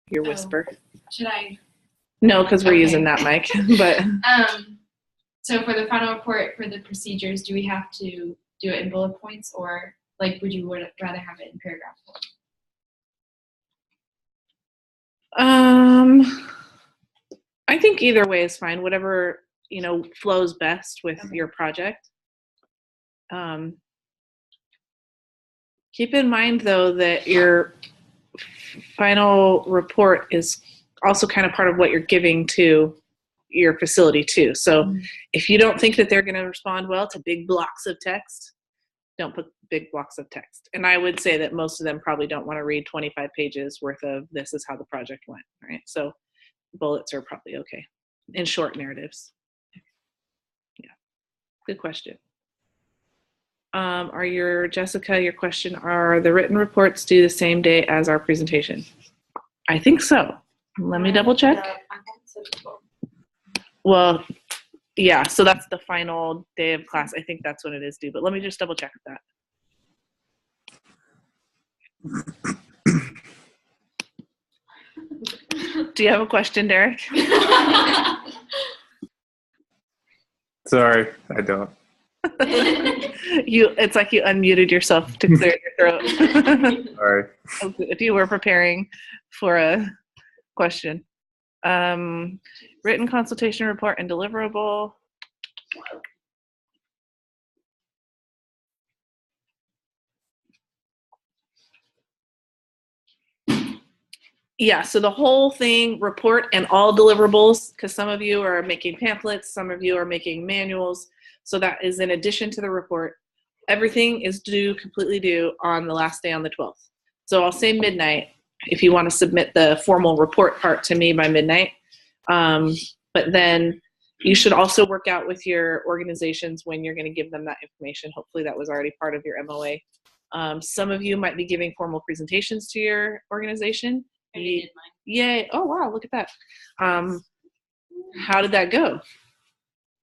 your whisper. Should I? No, because we're using that mic. But so for the final report for the procedures, do we have to do it in bullet points, or like would you rather have it in paragraph form? I think either way is fine. Whatever, flows best with your project. Keep in mind, though, that your final report is also kind of part of what you're giving to your facility, too. So if you don't think that they're going to respond well to big blocks of text, don't put big blocks of text. And I would say that most of them probably don't want to read 25 pages worth of this is how the project went, right? So bullets are probably okay in short narratives. Yeah, good question. Jessica, your question, are the written reports due the same day as our presentation? I think so. Let me double check. Well, yeah, so that's the final day of class. I think that's when it is due, but let me just double check that. Do you have a question, Derek? Sorry, I don't. It's like you unmuted yourself to clear your throat. Sorry. If you were preparing for a question. Written consultation report and deliverable. Yeah, so the whole thing, report and all deliverables, because some of you are making pamphlets, some of you are making manuals. So that is in addition to the report. Everything is completely due on the last day on the 12th. So I'll say midnight if you want to submit the formal report part to me by midnight. But then you should also work out with your organizations when you're going to give them that information. Hopefully that was already part of your MOA. Some of you might be giving formal presentations to your organization. I did mine. Yay. Oh, wow. Look at that. How did that go?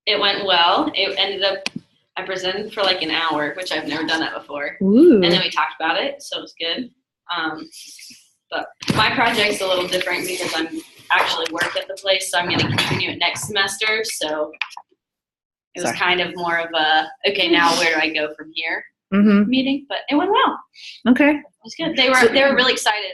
It went well. It ended up, I presented for like an hour, which I've never done that before. Ooh. And then we talked about it, so it was good. But my project's a little different because I'm actually work at the place, so I'm going to continue it next semester. So it was kind of more of a, okay, now where do I go from here meeting? But it went well. Okay. It was good. They were really excited.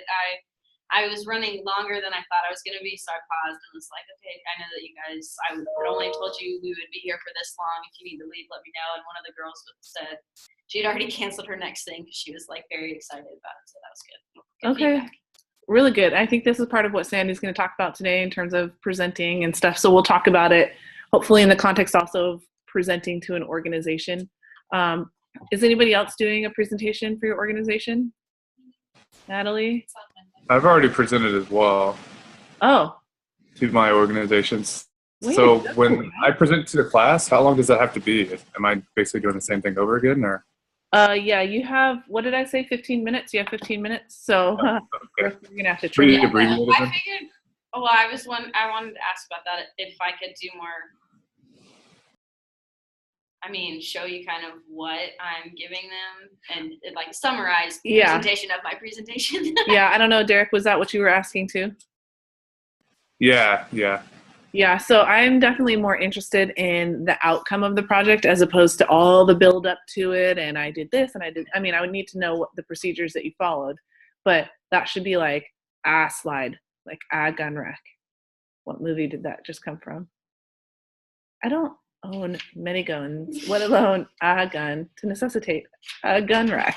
I was running longer than I thought I was going to be, so I paused and was like, okay, I know that you guys, I had only told you we would be here for this long. If you need to leave, let me know. And one of the girls said she had already canceled her next thing because she was like very excited about it, so that was good. Okay. Feedback. Really good. I think this is part of what Sandy's going to talk about today in terms of presenting and stuff. So we'll talk about it, hopefully in the context also of presenting to an organization. Is anybody else doing a presentation for your organization? Natalie? I've already presented as well. Oh. To my organizations. Wait, so when I present to the class, how long does that have to be? Am I basically doing the same thing over again, or? Yeah, you have, what did I say, 15 minutes? You have 15 minutes, so okay. We're going to have to I figured, I wanted to ask about that, if I could do more, show you kind of what I'm giving them and like summarize the presentation of my presentation. Yeah, I don't know, Derek, was that what you were asking too? Yeah. Yeah, so I'm definitely more interested in the outcome of the project as opposed to all the build up to it. And I did this and I would need to know what the procedures that you followed, but that should be like a slide, like a gun rack. What movie did that just come from? I don't own many guns, let alone a gun to necessitate a gun rack.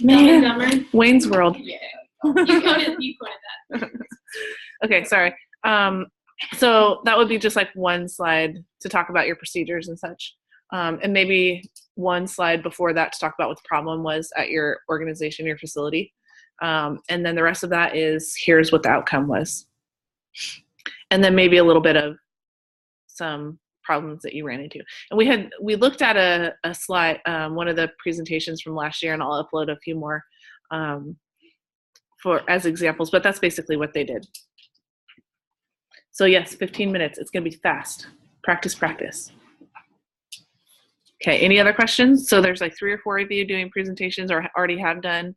Man, Wayne's World. Yeah. You quoted that. Okay, sorry. So that would be just like one slide to talk about your procedures and such. And maybe one slide before that to talk about what the problem was at your organization, your facility. And then the rest of that is, here's what the outcome was. And then maybe a little bit of some problems that you ran into. And we looked at a slide, one of the presentations from last year, and I'll upload a few more as examples, but that's basically what they did. So yes, 15 minutes. It's going to be fast. Practice. Okay, any other questions? So there's like 3 or 4 of you doing presentations or already have done.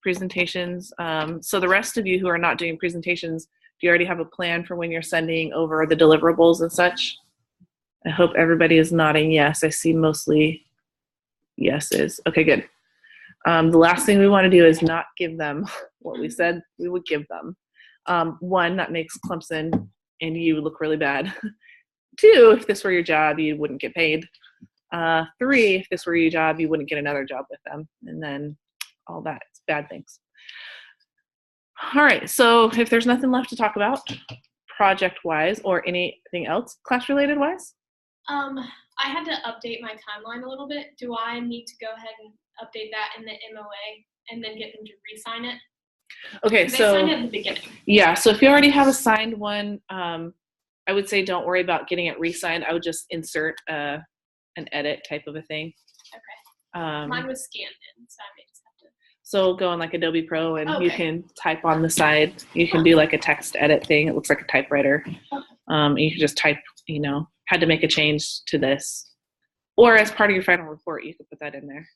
presentations. So the rest of you who are not doing presentations, do you already have a plan for when you're sending over the deliverables and such? I hope everybody is nodding yes. I see mostly yeses. Okay, good. The last thing we want to do is not give them what we said we would give them. One, that makes Clemson and you look really bad. Two, if this were your job, you wouldn't get paid. Three, if this were your job, you wouldn't get another job with them. And then all that, it's bad things. All right, so if there's nothing left to talk about project-wise or anything else class-related-wise? I had to update my timeline a little bit. Do I need to go ahead and update that in the MOA and then get them to re-sign it? Okay, They so signed it at the beginning. yeah, so if you already have a signed one, I would say don't worry about getting it re-signed. I would just insert an edit type of a thing. Okay. Mine was scanned in, so I may just have to. So go in like Adobe Pro and you Okay. can type on the side. You can do like a text edit thing. It looks like a typewriter. You can just type, had to make a change to this. Or as part of your final report, you could put that in there.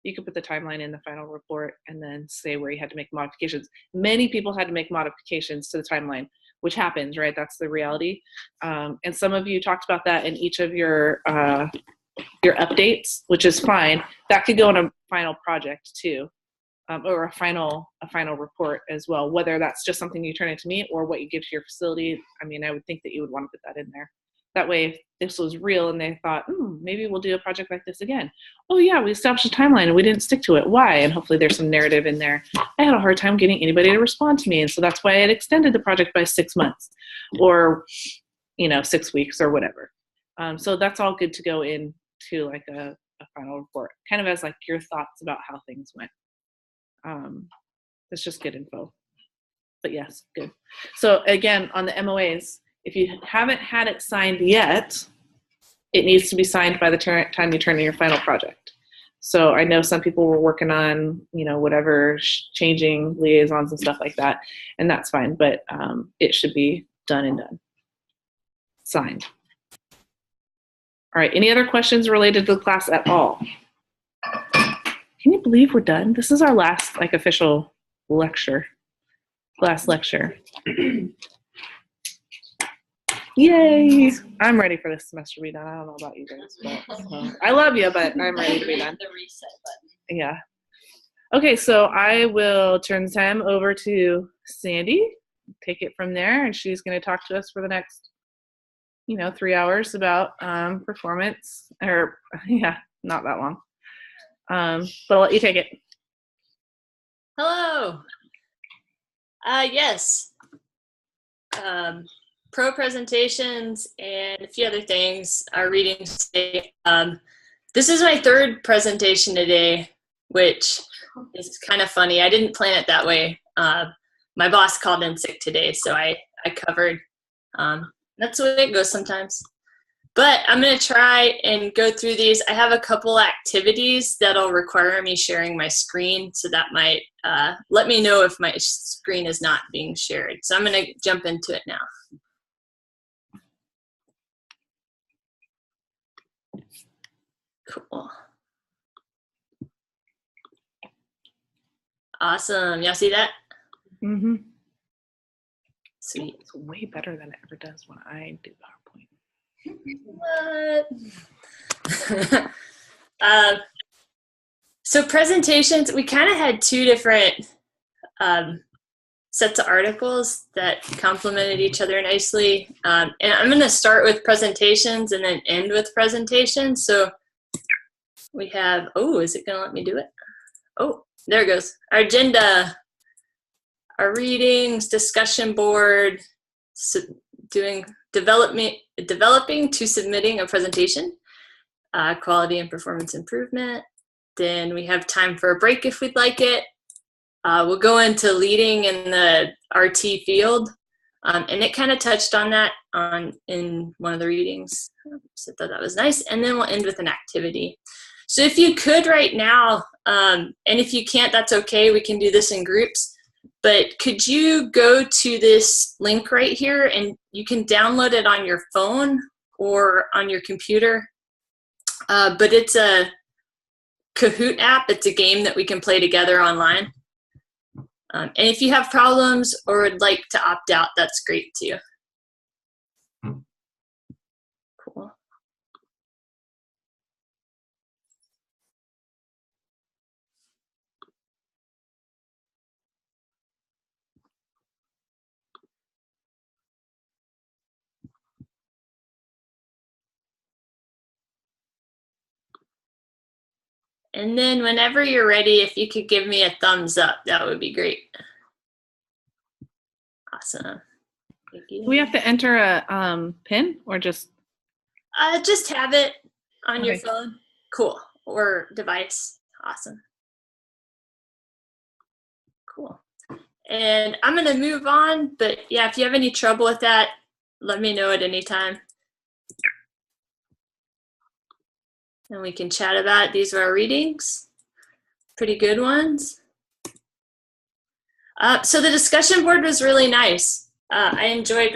You could put the timeline in the final report and then say where you had to make modifications. Many people had to make modifications to the timeline, which happens, right? That's the reality. And some of you talked about that in each of your updates, which is fine. That could go in a final project too, or a final report as well, whether that's just something you turn into me or what you give to your facility. I mean, I would think that you would want to put that in there. That way, if this was real and they thought, maybe we'll do a project like this again. Oh yeah, we established a timeline and we didn't stick to it. Why? And hopefully there's some narrative in there. I had a hard time getting anybody to respond to me. And so that's why I had extended the project by 6 months or, 6 weeks or whatever. So that's all good to go into like a final report, kind of as like your thoughts about how things went. That's just good info. But yes, good. So again, on the MOAs, if you haven't had it signed yet, it needs to be signed by the time you turn in your final project. So I know some people were working on, whatever, changing liaisons and stuff like that, and that's fine, but it should be done and done. Signed. All right, any other questions related to the class at all? Can you believe we're done? This is our last official lecture, class lecture. Yay! I'm ready for this semester to be done. I don't know about you guys, but I love you, but I'm ready to be done. The reset button. Yeah. Okay, so I will turn the time over to Sandy. Take it from there, and she's going to talk to us for the next, 3 hours about performance. Or not that long. But I'll let you take it. Hello. Yes. Pro presentations and a few other things are readings today. This is my third presentation today, which is kind of funny. I didn't plan it that way. My boss called in sick today, so I covered. That's the way it goes sometimes. But I'm going to try and go through these. I have a couple activities that'll require me sharing my screen, so that might let me know if my screen is not being shared. So I'm going to jump into it now. Cool. Awesome. Y'all see that? Mm-hmm. Sweet. It's way better than it ever does when I do PowerPoint. What? So presentations, we kind of had two different sets of articles that complemented each other nicely. And I'm going to start with presentations and then end with presentations. So we have, is it going to let me do it? Oh, there it goes. Our agenda, our readings, discussion board, developing to submitting a presentation, quality and performance improvement. Then we have time for a break if we'd like it. We'll go into leading in the RT field. And it kind of touched on that in one of the readings. So I thought that was nice. And then we'll end with an activity. So if you could right now, and if you can't, that's okay. We can do this in groups. But could you go to this link right here, and you can download it on your phone or on your computer. But it's a Kahoot app. It's a game that we can play together online. And if you have problems or would like to opt out, that's great too. Cool. And then whenever you're ready, if you could give me a thumbs up, that would be great. Awesome. Thank you. Do we have to enter a PIN or just? Just have it on your Okay. phone. Cool. Or device. Awesome. Cool. And I'm going to move on, but yeah, if you have any trouble with that, let me know at any time. And we can chat about it. These are our readings. Pretty good ones. So the discussion board was really nice. I enjoyed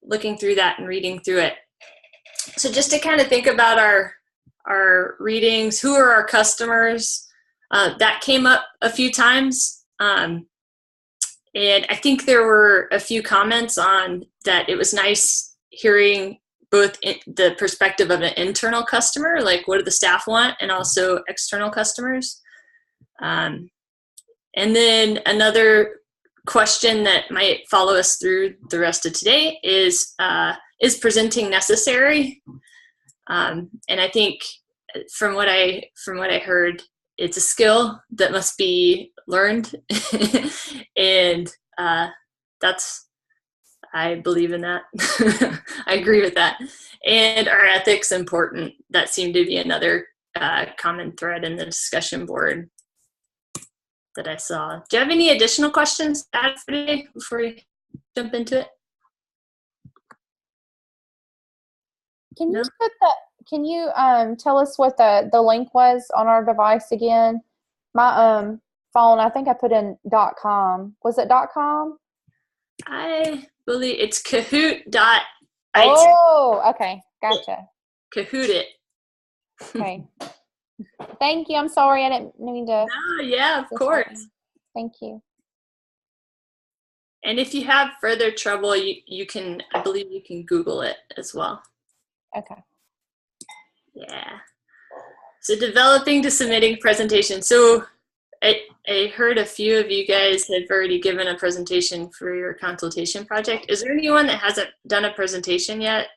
looking through that and reading through it. So just to kind of think about our readings, who are our customers, that came up a few times. And I think there were a few comments on that it was nice hearing both the perspective of an internal customer, like what do the staff want, and also external customers. And then another question that might follow us through the rest of today is presenting necessary? And I think from what I heard, it's a skill that must be learned, and I believe in that. I agree with that. And are ethics important? That seemed to be another common thread in the discussion board that I saw. Do you have any additional questions to add for today before we jump into it? Can you No? put that? Can you tell us what the link was on our device again? My phone, I think I put in .com. Was it .com? I believe it's Kahoot.it. Oh, okay, gotcha. Kahoot it. Okay. Thank you. I'm sorry, I didn't mean to. Oh, yeah, of course. Thank you. And if you have further trouble, you can, I believe you can Google it as well. Okay. Yeah. So developing to submitting presentation. So I heard a few of you guys have already given a presentation for your consultation project. Is there anyone that hasn't done a presentation yet?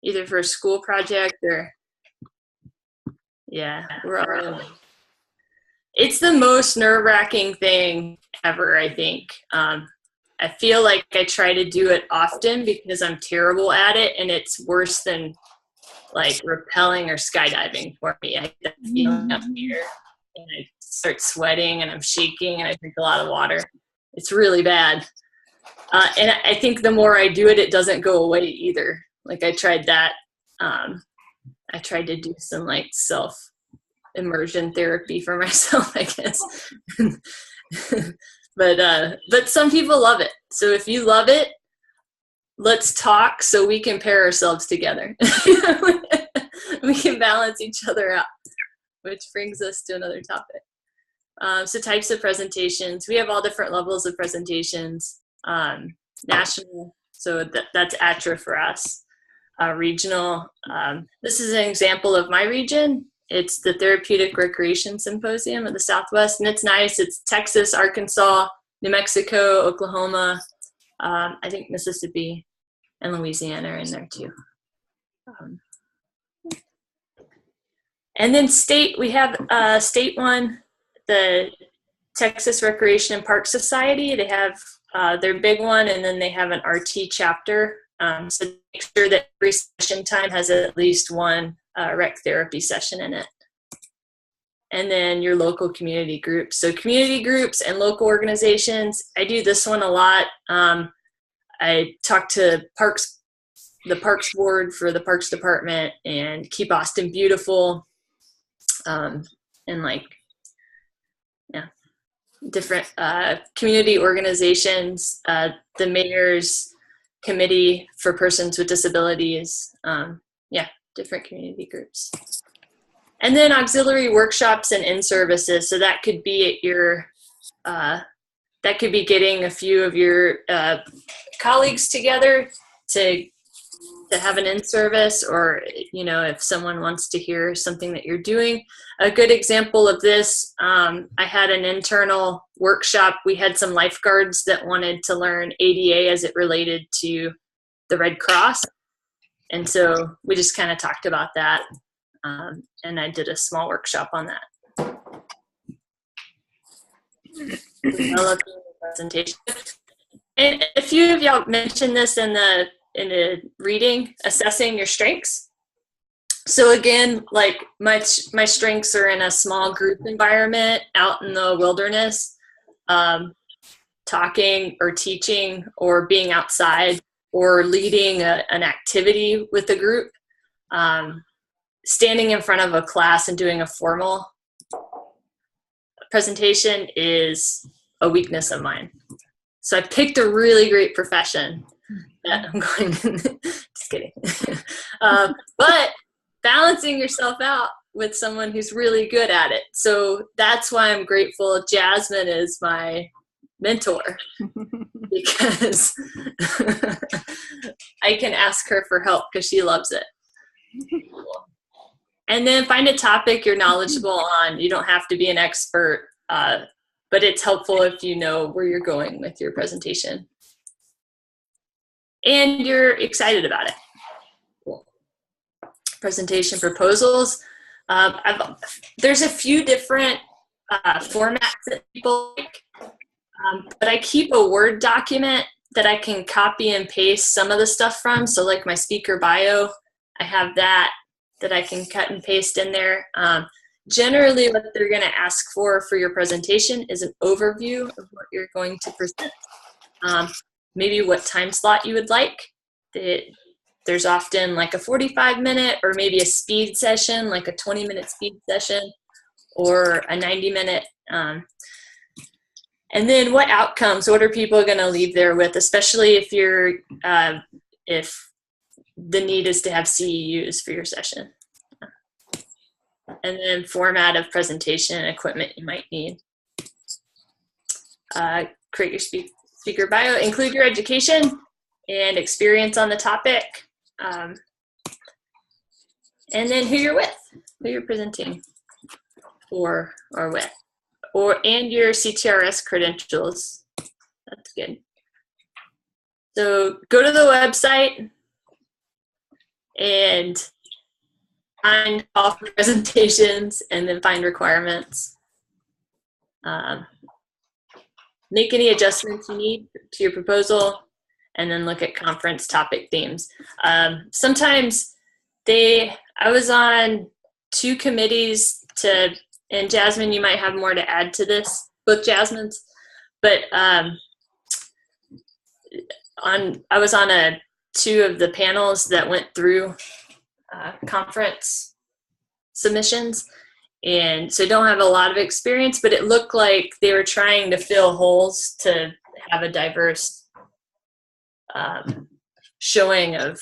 Either for a school project or, yeah, we're all, it's the most nerve-wracking thing ever, I think. I feel like I try to do it often because I'm terrible at it, and it's worse than like rappelling or skydiving for me. I get that feeling up here, and I start sweating, and I'm shaking, and I drink a lot of water. It's really bad. And I think the more I do it, it doesn't go away either. Like I tried that. I tried to do some like self-immersion therapy for myself, I guess. But some people love it. So if you love it, let's talk so we can pair ourselves together. We can balance each other out, which brings us to another topic. So types of presentations. We have all different levels of presentations. National, so that's ATRA for us. Regional, this is an example of my region. It's the Therapeutic Recreation Symposium of the Southwest, and it's nice. It's Texas, Arkansas, New Mexico, Oklahoma, I think Mississippi, and Louisiana are in there too. And then state, we have state one, the Texas Recreation and Park Society. They have their big one, and then they have an RT chapter. So make sure that every session time has at least one rec therapy session in it. And then your local community groups. So community groups and local organizations, I do this one a lot. I talk to the Parks Board for the Parks Department and Keep Austin Beautiful, and like, yeah, different community organizations, the mayor's committee for persons with disabilities, yeah, different community groups. And then auxiliary workshops and in-services. So that could be at your that could be getting a few of your colleagues together to have an in-service, or if someone wants to hear something that you're doing. A good example of this, I had an internal workshop. We had some lifeguards that wanted to learn ADA as it related to the Red Cross, and so we just kind of talked about that, and I did a small workshop on that. Developing the presentation. And a few of y'all mentioned this in the reading, assessing your strengths. So again, like my strengths are in a small group environment out in the wilderness, talking or teaching or being outside or leading an activity with a group, standing in front of a class and doing a formal presentation is a weakness of mine. So I picked a really great profession that I'm going, just kidding. But balancing yourself out with someone who's really good at it. So that's why I'm grateful Jasmine is my mentor, because I can ask her for help because she loves it. And then find a topic you're knowledgeable on. You don't have to be an expert, but it's helpful if you know where you're going with your presentation and you're excited about it. Cool. Presentation proposals. There's a few different formats that people like, but I keep a Word document that I can copy and paste some of the stuff from. So like my speaker bio, I have that I can cut and paste in there. Generally, what they're going to ask for your presentation is an overview of what you're going to present. Maybe what time slot you would like. There's often like a 45-minute or maybe a speed session, like a 20-minute speed session or a 90-minute. And then what outcomes, what are people going to leave there with, especially if you're, if the need is to have CEUs for your session. And then format of presentation and equipment you might need. Create your speaker bio, include your education and experience on the topic. And then who you're with, who you're presenting for or with. And your CTRS credentials. That's good. So go to the website and find all for presentations and then find requirements. Make any adjustments you need to your proposal and then look at conference topic themes. Sometimes I was on 2 committees and Jasmine, you might have more to add to this, both Jasmine's, but I was on 2 of the panels that went through conference submissions, and so I don't have a lot of experience, but it looked like they were trying to fill holes to have a diverse showing of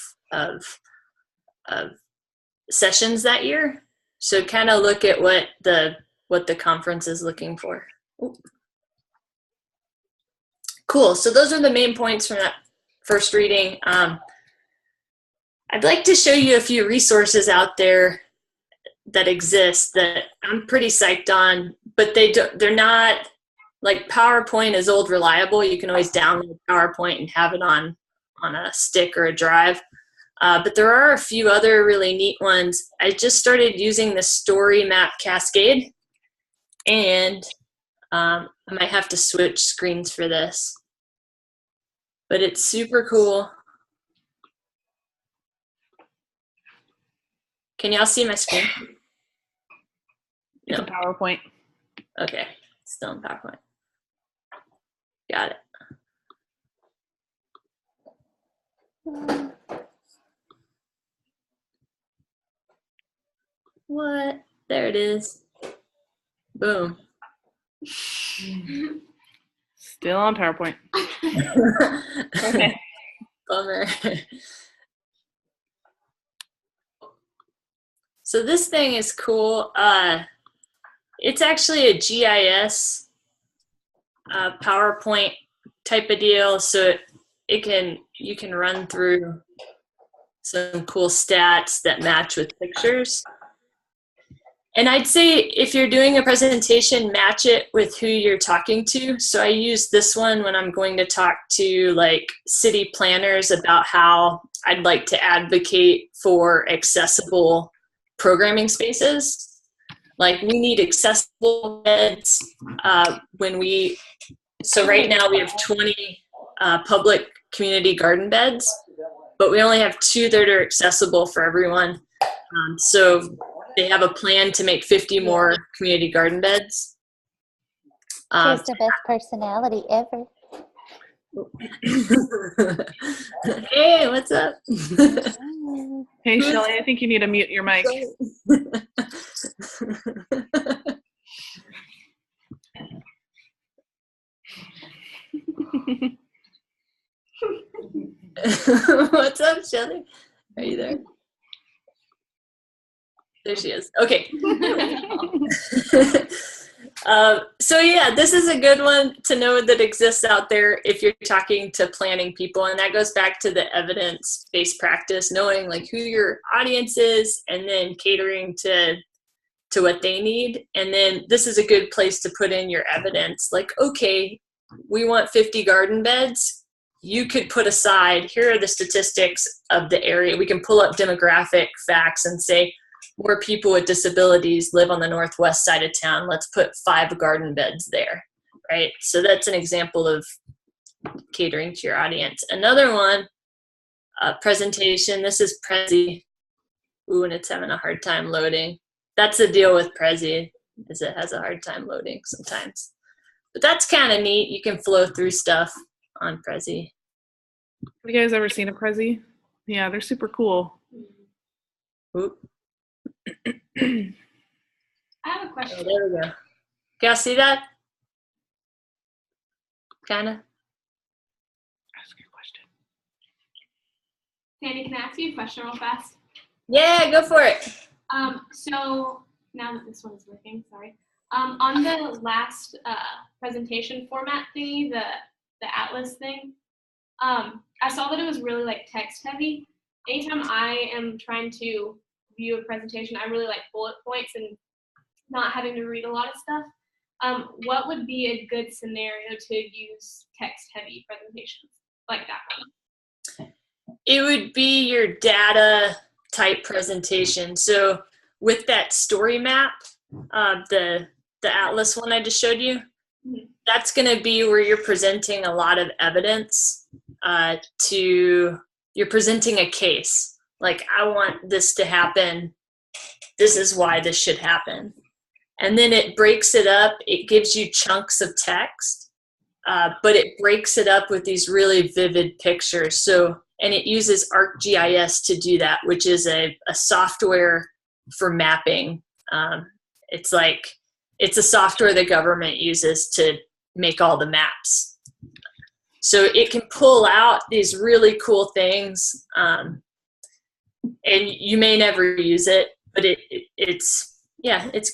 sessions that year. So kind of look at what the conference is looking for. Ooh. Cool. So those are the main points from that first reading. I'd like to show you a few resources out there that exist that I'm pretty psyched on, but they're not, like PowerPoint is old reliable. You can always download PowerPoint and have it on a stick or a drive. But there are a few other really neat ones. I just started using the Story Map Cascade, and I might have to switch screens for this, but it's super cool. Can y'all see my screen? It's a PowerPoint. Okay, it's still in PowerPoint. Got it. What? There it is. Boom. Still on PowerPoint. Okay. Bummer. So this thing is cool. It's actually a GIS PowerPoint type of deal, so you can run through some cool stats that match with pictures. And I'd say if you're doing a presentation, match it with who you're talking to. So I use this one when I'm going to talk to like city planners about how I'd like to advocate for accessible programming spaces. Like we need accessible beds so right now we have 20 public community garden beds, but we only have 2 that are accessible for everyone. So they have a plan to make 50 more community garden beds. She's the best personality ever. Hey, what's up? Hey, Shelly, I think you need to mute your mic. What's up, Shelly? Are you there? There she is. Okay. So yeah, this is a good one to know that exists out there if you're talking to planning people, and that goes back to the evidence-based practice, knowing like who your audience is and then catering to what they need. And then this is a good place to put in your evidence. Like, okay, we want 50 garden beds. You could put aside, here are the statistics of the area. We can pull up demographic facts and say, more people with disabilities live on the northwest side of town. Let's put 5 garden beds there, right? So that's an example of catering to your audience. Another one, presentation. This is Prezi. Ooh, and it's having a hard time loading. That's the deal with Prezi, is it has a hard time loading sometimes. But that's kind of neat. You can flow through stuff on Prezi. Have you guys ever seen a Prezi? Yeah, they're super cool. Oop. I have a Oh, question. there we go. Y'all see that? Kind of. Ask your question. Sandy, can I ask you a question real fast? Yeah, go for it. So now that this one's working, sorry. On the last presentation format thingy, the Atlas thing, I saw that it was really like text heavy. Anytime I am trying to view a presentation, I really like bullet points and not having to read a lot of stuff. What would be a good scenario to use text heavy presentations like that one? It would be your data type presentation. So with that story map, the Atlas one I just showed you, that's going to be where you're presenting a lot of evidence you're presenting a case. Like, I want this to happen. This is why this should happen. And then it breaks it up. It gives you chunks of text, but it breaks it up with these really vivid pictures. So, and it uses ArcGIS to do that, which is a software for mapping. It's a software the government uses to make all the maps. So it can pull out these really cool things, and you may never use it, but it's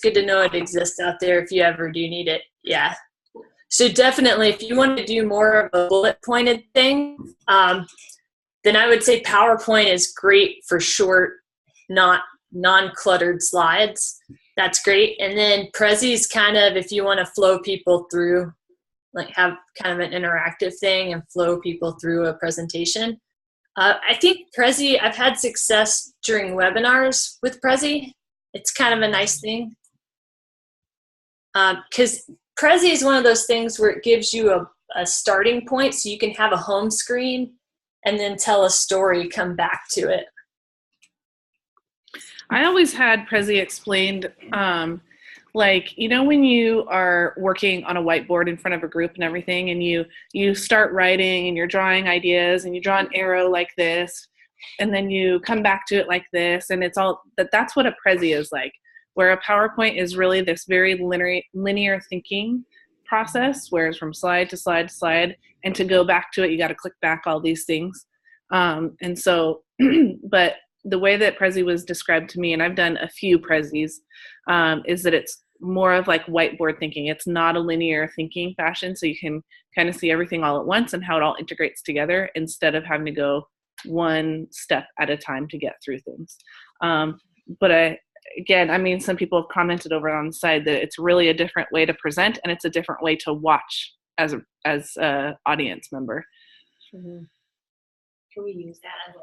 good to know it exists out there if you ever do need it. Yeah. So definitely, if you want to do more of a bullet pointed thing, then I would say PowerPoint is great for short, not non-cluttered slides. That's great. And then Prezi's kind of, if you want to flow people through, like have kind of an interactive thing and flow people through a presentation. I think Prezi, I've had success during webinars with Prezi. It's kind of a nice thing. Because Prezi is one of those things where it gives you a starting point so you can have a home screen and then tell a story, come back to it. I always had Prezi explained, like, you know, when you are working on a whiteboard in front of a group and everything, and you start writing and you're drawing ideas and you draw an arrow like this, and then you come back to it like this, and it's all that's what a Prezi is like, where a PowerPoint is really this very linear thinking process, where it's from slide to slide to slide, and to go back to it, you got to click back all these things. And so, but the way that Prezi was described to me, and I've done a few Prezis, is that it's more of like whiteboard thinking. It's not a linear thinking fashion, so you can kind of see everything all at once and how it all integrates together instead of having to go one step at a time to get through things. But again, I mean, some people have commented over on the side that it's really a different way to present, and it's a different way to watch as a audience member. Can we use that as a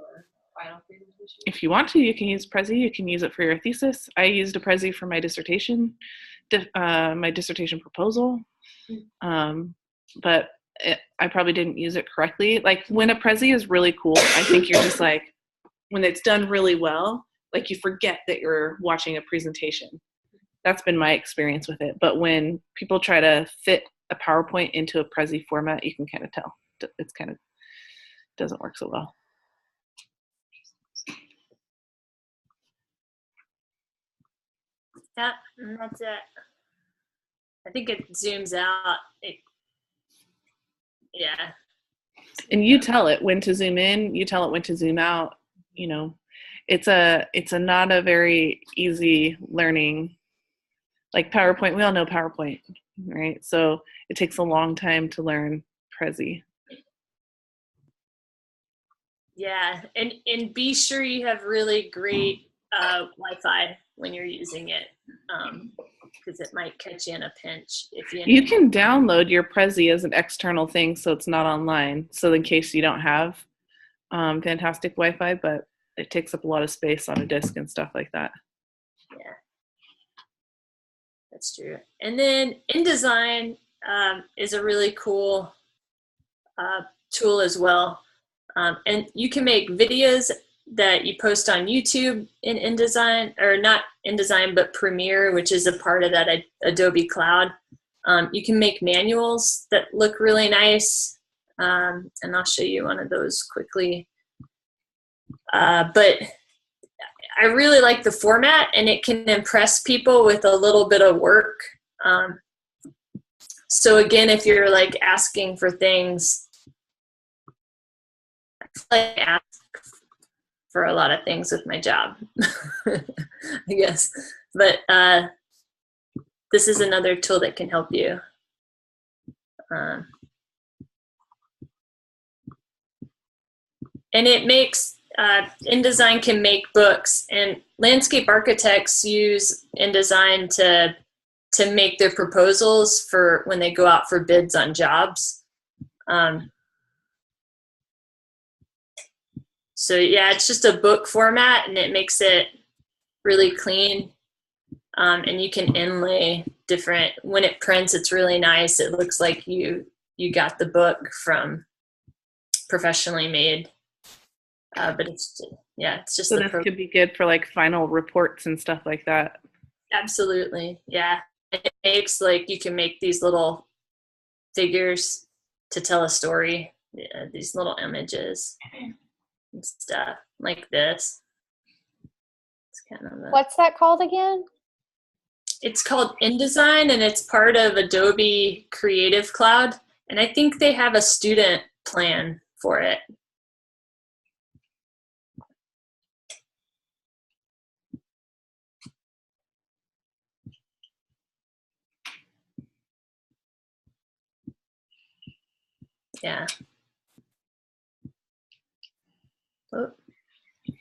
final presentation? If you want to, you can use Prezi. You can use it for your thesis. I used a Prezi for my dissertation proposal, but I probably didn't use it correctly. Like when a Prezi is really cool, I think you're just like, when it's done really well, like you forget that you're watching a presentation. That's been my experience with it. But when people try to fit a PowerPoint into a Prezi format, you can kind of tell it's kind of doesn't work so well. Yeah, and that's it. I think it zooms out. Yeah. And you tell it when to zoom in, you tell it when to zoom out. You know, it's a not a very easy learning, like PowerPoint. We all know PowerPoint, right? So it takes a long time to learn Prezi. Yeah, and be sure you have really great Wi-Fi when you're using it, because it might catch you in a pinch if you can download your Prezi as an external thing, so it's not online. So in case you don't have fantastic Wi-Fi, but it takes up a lot of space on a disk and stuff like that. Yeah, that's true. And then InDesign is a really cool tool as well. And you can make videos that you post on YouTube in InDesign, or not InDesign, but Premiere, which is a part of that Adobe Cloud. You can make manuals that look really nice, and I'll show you one of those quickly. But I really like the format, and it can impress people with a little bit of work. So again, if you're like asking for things, I ask for a lot of things with my job, I guess. But this is another tool that can help you. And it makes, InDesign can make books, and landscape architects use InDesign to make their proposals for when they go out for bids on jobs. So yeah, it's just a book format, and it makes it really clean. And you can inlay different, when it prints, it's really nice. It looks like you got the book from professionally made. But it's just so this could be good for like final reports and stuff like that. Absolutely, yeah. It makes, like, you can make these little figures to tell a story. Yeah, these little images and stuff like this. It's kind of What's that called again? It's called InDesign, and it's part of Adobe Creative Cloud. And I think they have a student plan for it. Yeah. Oh. I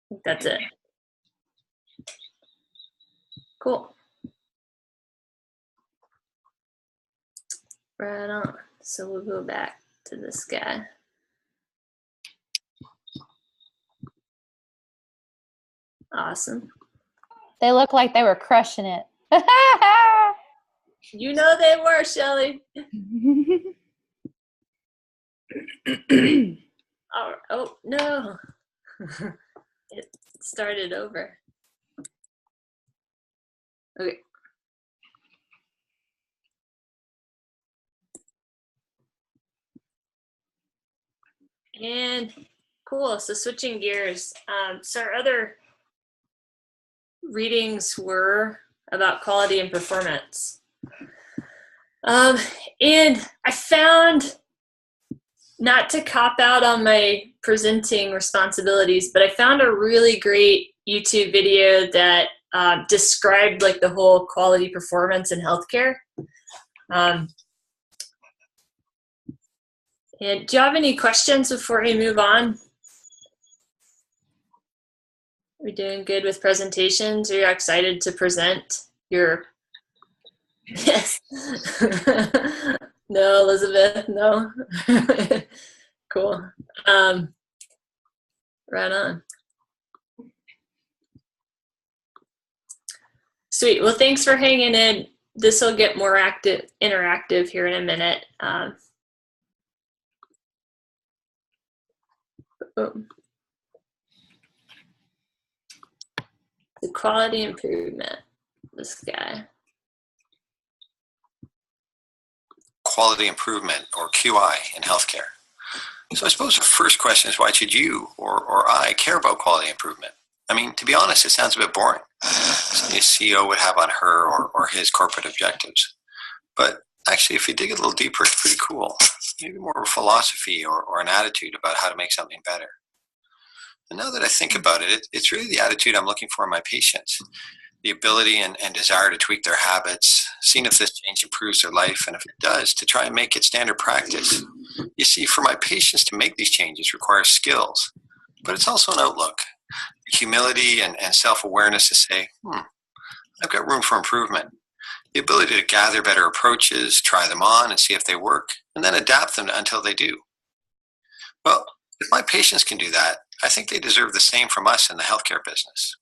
think that's it. Cool. Right on. So we'll go back to this guy. Awesome. They look like they were crushing it. You know they were, Shelly. Oh, no. It started over. Okay. And cool, so switching gears. So our other readings were about quality and performance. And I found, not to cop out on my presenting responsibilities, but I found a really great YouTube video that described like the whole quality performance in healthcare. And do you have any questions before we move on? Are we doing good with presentations? Are you excited to present your? Yes. No, Elizabeth, no. Cool. Right on. Sweet. Well, thanks for hanging in. This will get more interactive here in a minute. The quality improvement. This guy. Quality improvement, or QI, in healthcare. So I suppose the first question is, why should you or I care about quality improvement? I mean, to be honest, it sounds a bit boring. Something a CEO would have on her or his corporate objectives. But actually, if you dig a little deeper, it's pretty cool. Maybe more of a philosophy or an attitude about how to make something better. And now that I think about it, it's really the attitude I'm looking for in my patients. The ability and desire to tweak their habits, seeing if this change improves their life, and if it does, to try and make it standard practice. You see, for my patients to make these changes requires skills, but it's also an outlook. Humility and self-awareness to say, I've got room for improvement. The ability to gather better approaches, try them on and see if they work, and then adapt them until they do. Well, if my patients can do that, I think they deserve the same from us in the healthcare business.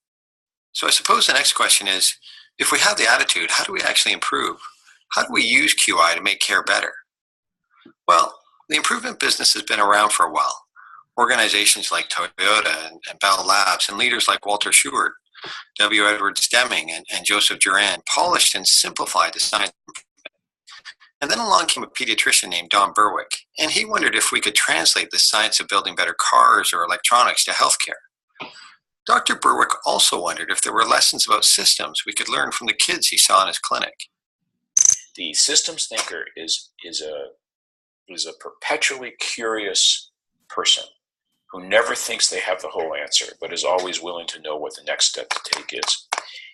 So I suppose the next question is, if we have the attitude, how do we actually improve? How do we use QI to make care better? Well, the improvement business has been around for a while. Organizations like Toyota and Bell Labs and leaders like Walter Sheward, W. Edwards Deming, and Joseph Juran polished and simplified the science. And then along came a pediatrician named Don Berwick, and he wondered if we could translate the science of building better cars or electronics to healthcare. Dr. Berwick also wondered if there were lessons about systems we could learn from the kids he saw in his clinic. The systems thinker is a perpetually curious person who never thinks they have the whole answer, but is always willing to know what the next step to take is.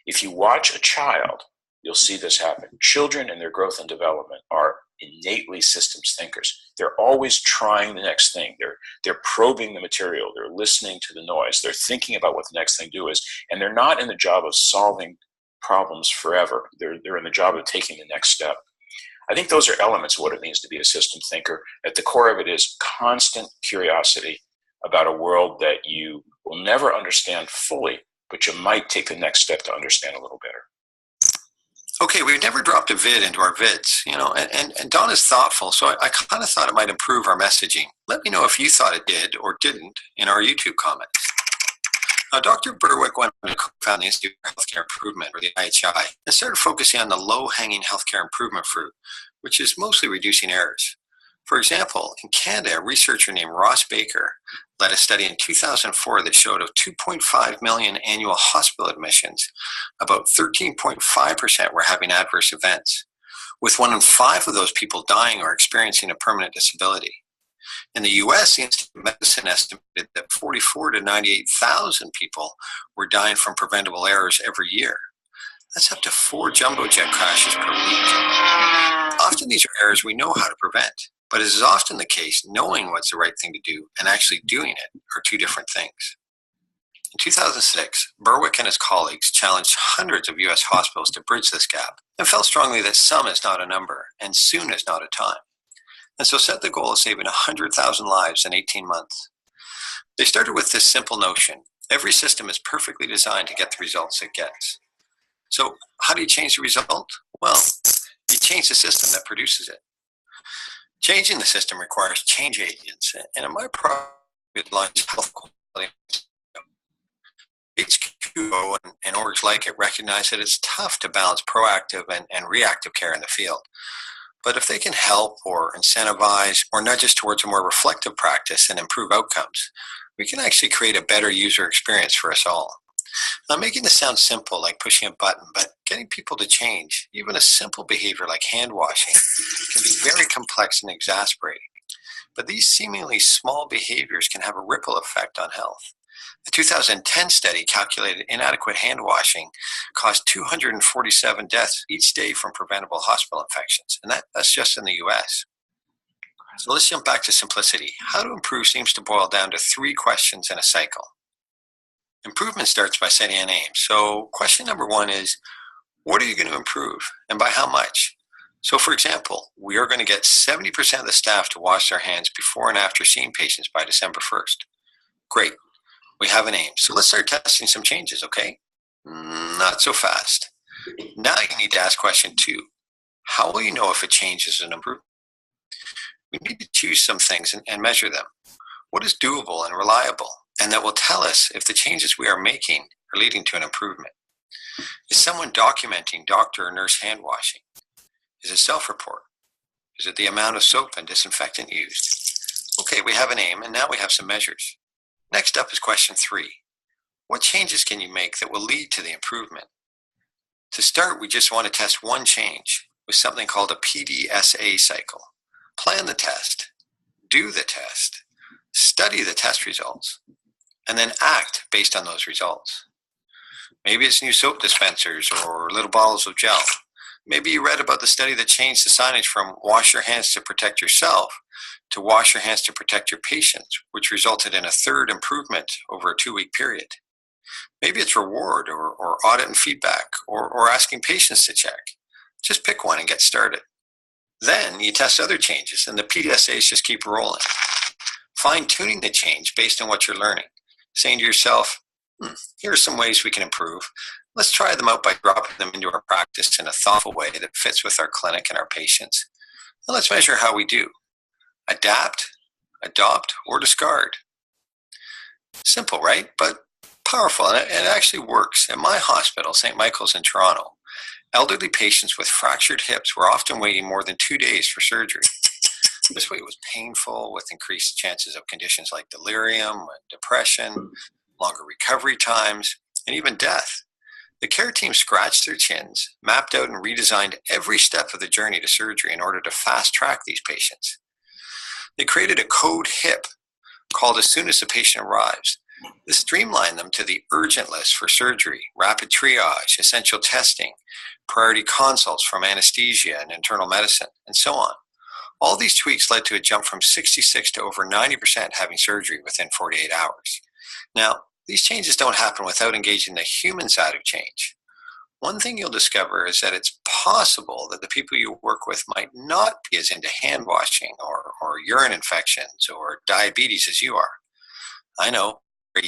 If you watch a child, you'll see this happen. Children in their growth and development are innately systems thinkers. They're always trying the next thing. They're probing the material. They're listening to the noise. They're thinking about what the next thing to do is. And they're not in the job of solving problems forever. They're in the job of taking the next step. I think those are elements of what it means to be a system thinker. At the core of it is constant curiosity about a world that you will never understand fully, but you might take the next step to understand a little better. Okay, we've never dropped a vid into our vids, and Don is thoughtful, so I kind of thought it might improve our messaging. Let me know if you thought it did or didn't in our YouTube comments. Now, Dr. Berwick went on to co-found the Institute for Healthcare Improvement, or the IHI, and started focusing on the low-hanging healthcare improvement fruit, which is mostly reducing errors. For example, in Canada, a researcher named Ross Baker led a study in 2004 that showed of 2.5 million annual hospital admissions, about 13.5% were having adverse events, with 1 in 5 of those people dying or experiencing a permanent disability. In the US, the Institute of Medicine estimated that 44 to 98,000 people were dying from preventable errors every year. That's up to 4 jumbo jet crashes per week. Often these are errors we know how to prevent. But as is often the case, knowing what's the right thing to do and actually doing it are two different things. In 2006, Berwick and his colleagues challenged hundreds of U.S. hospitals to bridge this gap and felt strongly that some is not a number and soon is not a time. And so set the goal of saving 100,000 lives in 18 months. They started with this simple notion: every system is perfectly designed to get the results it gets. So how do you change the result? Well, you change the system that produces it. Changing the system requires change agents, and in my project lines health quality. HQO and orgs like it recognize that it's tough to balance proactive and reactive care in the field. But if they can help or incentivize or nudge us towards a more reflective practice and improve outcomes, we can actually create a better user experience for us all. Now, making this sound simple, like pushing a button, but getting people to change, even a simple behavior like hand washing, can be very complex and exasperating. But these seemingly small behaviors can have a ripple effect on health. A 2010 study calculated inadequate hand washing caused 247 deaths each day from preventable hospital infections, and that's just in the US. So let's jump back to simplicity. How to improve seems to boil down to 3 questions in a cycle. Improvement starts by setting an aim. So question number 1 is, what are you going to improve, and by how much? So for example, we are going to get 70% of the staff to wash their hands before and after seeing patients by December 1st. Great. We have an aim. So let's start testing some changes, okay? Not so fast. Now you need to ask question 2. How will you know if a change is an improvement? We need to choose some things and measure them. What is doable and reliable? And that will tell us if the changes we are making are leading to an improvement. Is someone documenting doctor or nurse hand washing? Is it self-report? Is it the amount of soap and disinfectant used? Okay, we have an aim, and now we have some measures. Next up is question 3. What changes can you make that will lead to the improvement? To start, we just want to test one change with something called a PDSA cycle. Plan the test, do the test, study the test results, and then act based on those results. Maybe it's new soap dispensers or little bottles of gel. Maybe you read about the study that changed the signage from wash your hands to protect yourself to wash your hands to protect your patients, which resulted in a 3rd improvement over a 2-week period. Maybe it's reward or audit and feedback or asking patients to check. Just pick one and get started. Then you test other changes, and the PDSAs just keep rolling. Fine-tuning the change based on what you're learning. Saying to yourself, here are some ways we can improve. Let's try them out by dropping them into our practice in a thoughtful way that fits with our clinic and our patients. And let's measure how we do. Adapt, adopt, or discard. Simple, right? But powerful, and it actually works. At my hospital, St. Michael's in Toronto, elderly patients with fractured hips were often waiting more than 2 days for surgery. This wait was painful, with increased chances of conditions like delirium, depression, longer recovery times, and even death. The care team scratched their chins, mapped out and redesigned every step of the journey to surgery in order to fast-track these patients. They created a code HIP called as soon as the patient arrives. This streamlined them to the urgent list for surgery, rapid triage, essential testing, priority consults from anesthesia and internal medicine, and so on. All these tweaks led to a jump from 66 to over 90% having surgery within 48 hours. Now, these changes don't happen without engaging the human side of change. One thing you'll discover is that it's possible that the people you work with might not be as into hand washing or urine infections or diabetes as you are. I know, but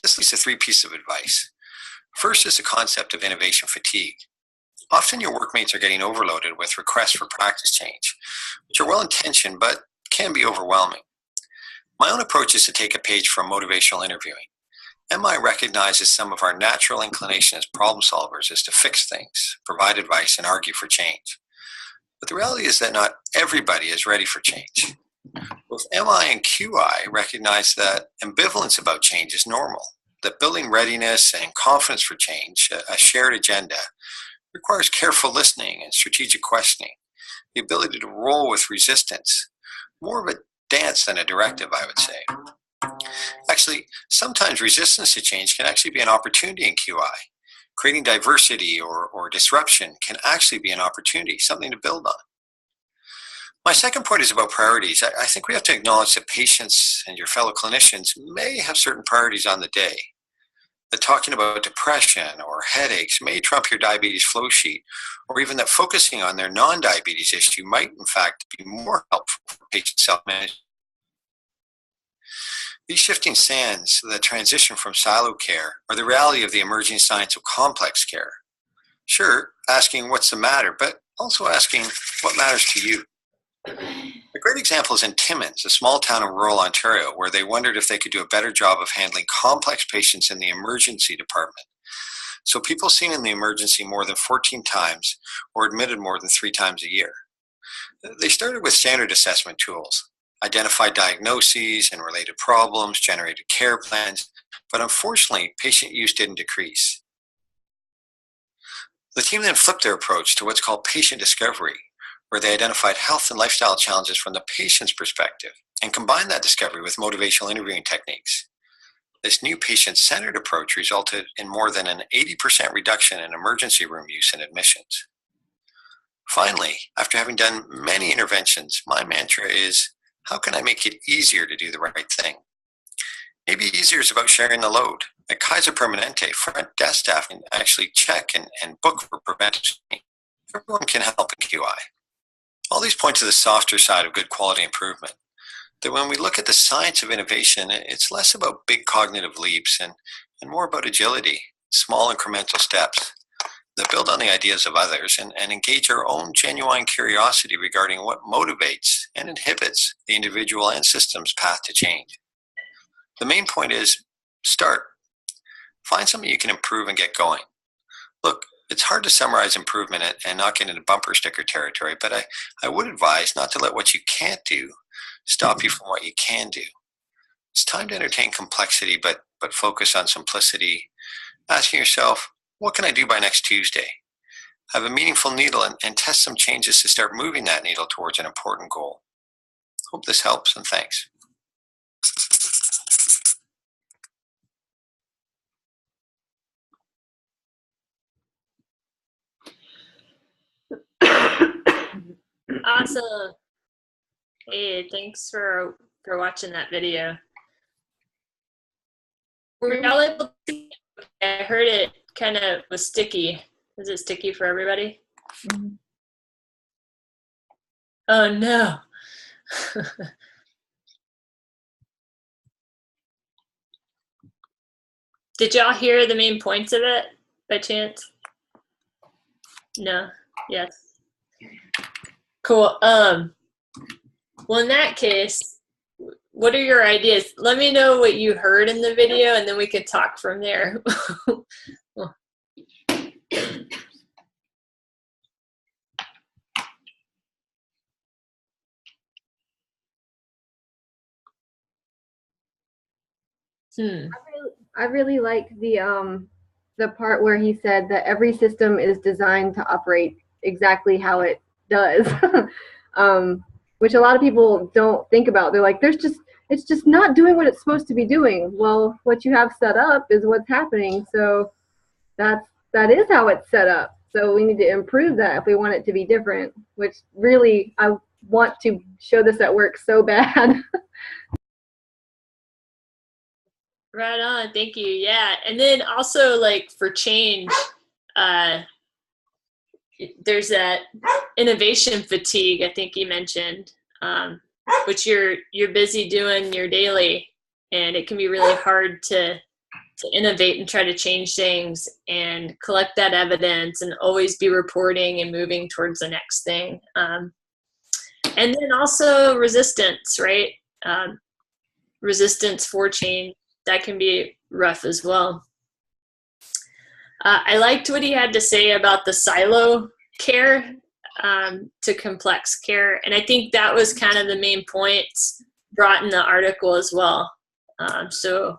this leads to 3 pieces of advice. First is the concept of innovation fatigue. Often your workmates are getting overloaded with requests for practice change, which are well-intentioned but can be overwhelming. My own approach is to take a page from motivational interviewing. MI recognizes some of our natural inclination as problem solvers is to fix things, provide advice, and argue for change. But the reality is that not everybody is ready for change. Both MI and QI recognize that ambivalence about change is normal, that building readiness and confidence for change, a shared agenda, requires careful listening and strategic questioning, the ability to roll with resistance, more of a dance than a directive, I would say. Actually, sometimes resistance to change can actually be an opportunity in QI. Creating diversity or disruption can actually be an opportunity, something to build on. My second point is about priorities. I think we have to acknowledge that patients and your fellow clinicians may have certain priorities on the day. That talking about depression or headaches may trump your diabetes flow sheet, or even that focusing on their non-diabetes issue might in fact be more helpful for patient self-management. These shifting sands that transition from silo care are the reality of the emerging science of complex care. Sure, asking what's the matter, but also asking what matters to you. A great example is in Timmins, a small town in rural Ontario, where they wondered if they could do a better job of handling complex patients in the emergency department. So people seen in the emergency more than 14 times or admitted more than 3 times a year. They started with standard assessment tools, identified diagnoses and related problems, generated care plans, but unfortunately, patient use didn't decrease. The team then flipped their approach to what's called patient discovery, where they identified health and lifestyle challenges from the patient's perspective and combined that discovery with motivational interviewing techniques. this new patient-centered approach resulted in more than an 80% reduction in emergency room use and admissions. Finally, after having done many interventions, my mantra is, how can I make it easier to do the right thing? Maybe easier is about sharing the load. At Kaiser Permanente, front desk staff can actually check and book for preventive screening. Everyone can help in QI. All these point to the softer side of good quality improvement. That when we look at the science of innovation, it's less about big cognitive leaps and more about agility, small incremental steps that build on the ideas of others and engage our own genuine curiosity regarding what motivates and inhibits the individual and system's path to change. The main point is, start. Find something you can improve and get going. Look, it's hard to summarize improvement and not get into bumper sticker territory, but I would advise not to let what you can't do stop you from what you can do. It's time to entertain complexity, but focus on simplicity. Asking yourself, what can I do by next Tuesday? Have a meaningful needle and test some changes to start moving that needle towards an important goal. Hope this helps, and thanks. Awesome. Hey, thanks for watching that video. Were y'all able to see? I heard it kind of was sticky. Was it sticky for everybody? Mm-hmm. Oh no. Did y'all hear the main points of it by chance? No? Yes. Cool. Well, in that case, what are your ideas? Let me know what you heard in the video, and then we can talk from there. I really like the part where he said that every system is designed to operate exactly how it does, which a lot of people don't think about. They're like, it's just not doing what it's supposed to be doing. Well, what you have set up is what's happening. So that is how it's set up. So we need to improve that if we want it to be different, which really I want to show this at work so bad. Right on. Thank you. Yeah. And then also, like, for change, there's that innovation fatigue, I think you mentioned, which you're busy doing your daily, and it can be really hard to innovate and try to change things and collect that evidence and always be reporting and moving towards the next thing. And then also resistance, right? Resistance for change. That can be rough as well. I liked what he had to say about the silo care to complex care. And I think that was kind of the main points brought in the article as well. So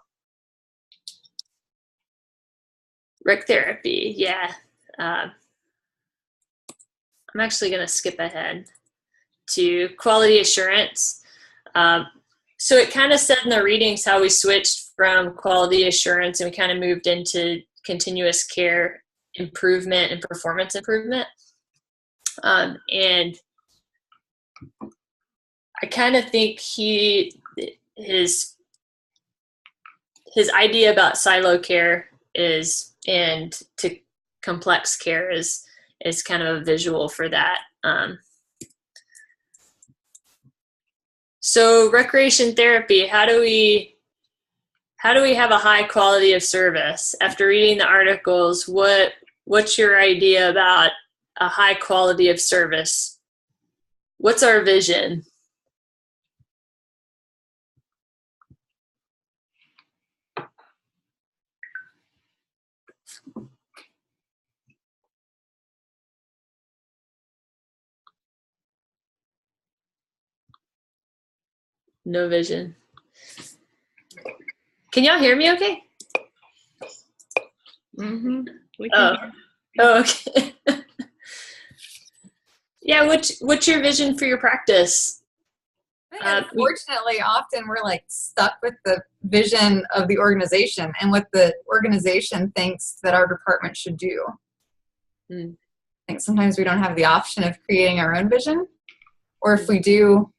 rec therapy, yeah. I'm actually going to skip ahead to quality assurance. So it kind of said in the readings how we switched from quality assurance and we kind of moved into continuous care improvement and performance improvement. And I kind of think his idea about silo care and to complex care is kind of a visual for that. So recreation therapy, how do we have a high quality of service? After reading the articles, what's your idea about a high quality of service? What's our vision? No vision. Can y'all hear me okay? Mm-hmm. Oh, okay. Yeah, what's your vision for your practice? I think unfortunately, often we're like stuck with the vision of the organization and what the organization thinks that our department should do. I think sometimes we don't have the option of creating our own vision, or if we do,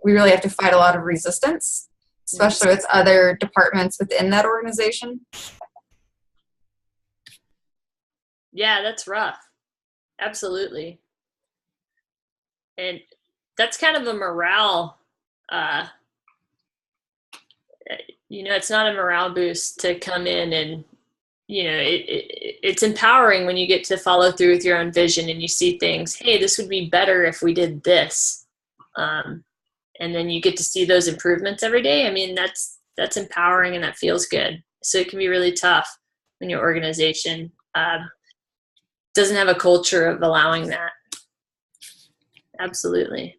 we really have to fight a lot of resistance, especially with other departments within that organization. Yeah, that's rough. Absolutely. And that's kind of a morale, it's not a morale boost to come in and, it's empowering when you get to follow through with your own vision and you see things, hey, this would be better if we did this. And then you get to see those improvements every day. I mean, that's empowering and that feels good. So it can be really tough when your organization doesn't have a culture of allowing that. Absolutely.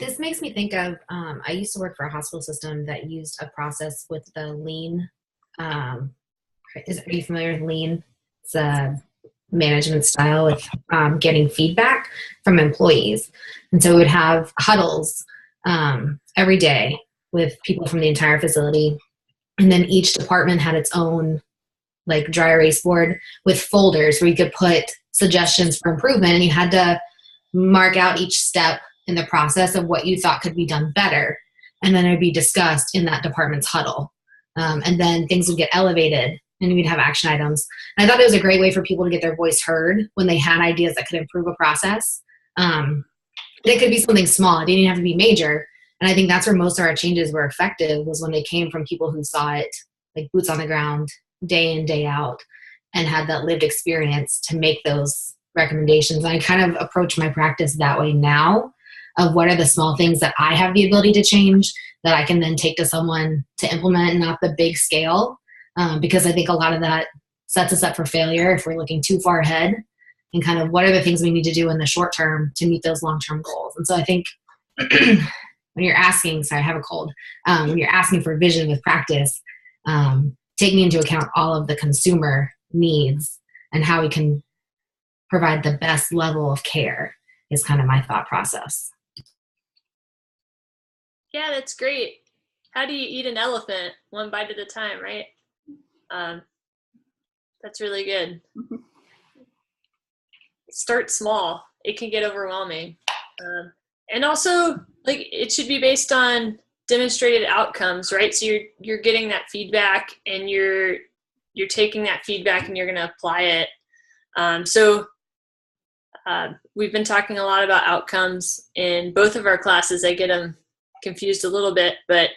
This makes me think of, I used to work for a hospital system that used a process with the lean. Are you familiar with lean? It's a management style with getting feedback from employees. And so we would have huddles every day with people from the entire facility. And then each department had its own like dry erase board with folders where you could put suggestions for improvement, and you had to mark out each step in the process of what you thought could be done better. And then it would be discussed in that department's huddle. And then things would get elevated and we'd have action items. And I thought it was a great way for people to get their voice heard when they had ideas that could improve a process. It could be something small. It didn't even have to be major. And I think that's where most of our changes were effective, was when they came from people who saw it like boots on the ground, day in, day out, and had that lived experience to make those recommendations. And I kind of approach my practice that way now, of what are the small things that I have the ability to change that I can then take to someone to implement, and not the big scale. Because I think a lot of that sets us up for failure if we're looking too far ahead, and kind of what are the things we need to do in the short term to meet those long-term goals. And so I think when you're asking, sorry, I have a cold, when you're asking for vision with practice, taking into account all of the consumer needs and how we can provide the best level of care is kind of my thought process. Yeah, that's great. How do you eat an elephant? One bite at a time, right? That's really good. Start small. It can get overwhelming. And also, like, it should be based on demonstrated outcomes, right? So you're getting that feedback, and you're taking that feedback and you're going to apply it. We've been talking a lot about outcomes in both of our classes. I get them confused a little bit, but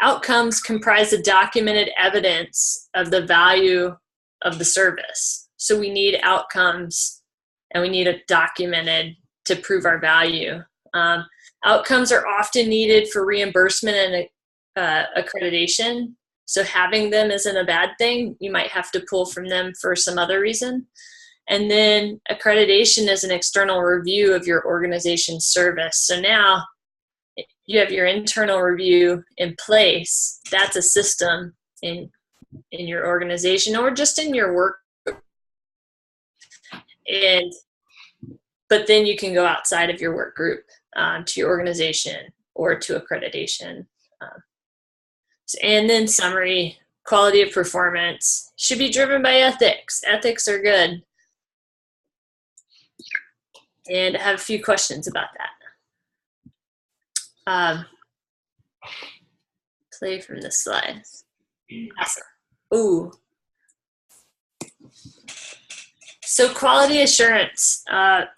outcomes comprise the documented evidence of the value of the service. So we need outcomes, and we need it documented to prove our value. Outcomes are often needed for reimbursement and accreditation. So having them isn't a bad thing. You might have to pull from them for some other reason. And then accreditation is an external review of your organization's service. So now you have your internal review in place. That's a system in your organization, or just in your work. But then you can go outside of your work group to your organization or to accreditation. And then summary, quality of performance should be driven by ethics. Ethics are good. And I have a few questions about that. Play from the slides. Awesome. Ooh. So quality assurance.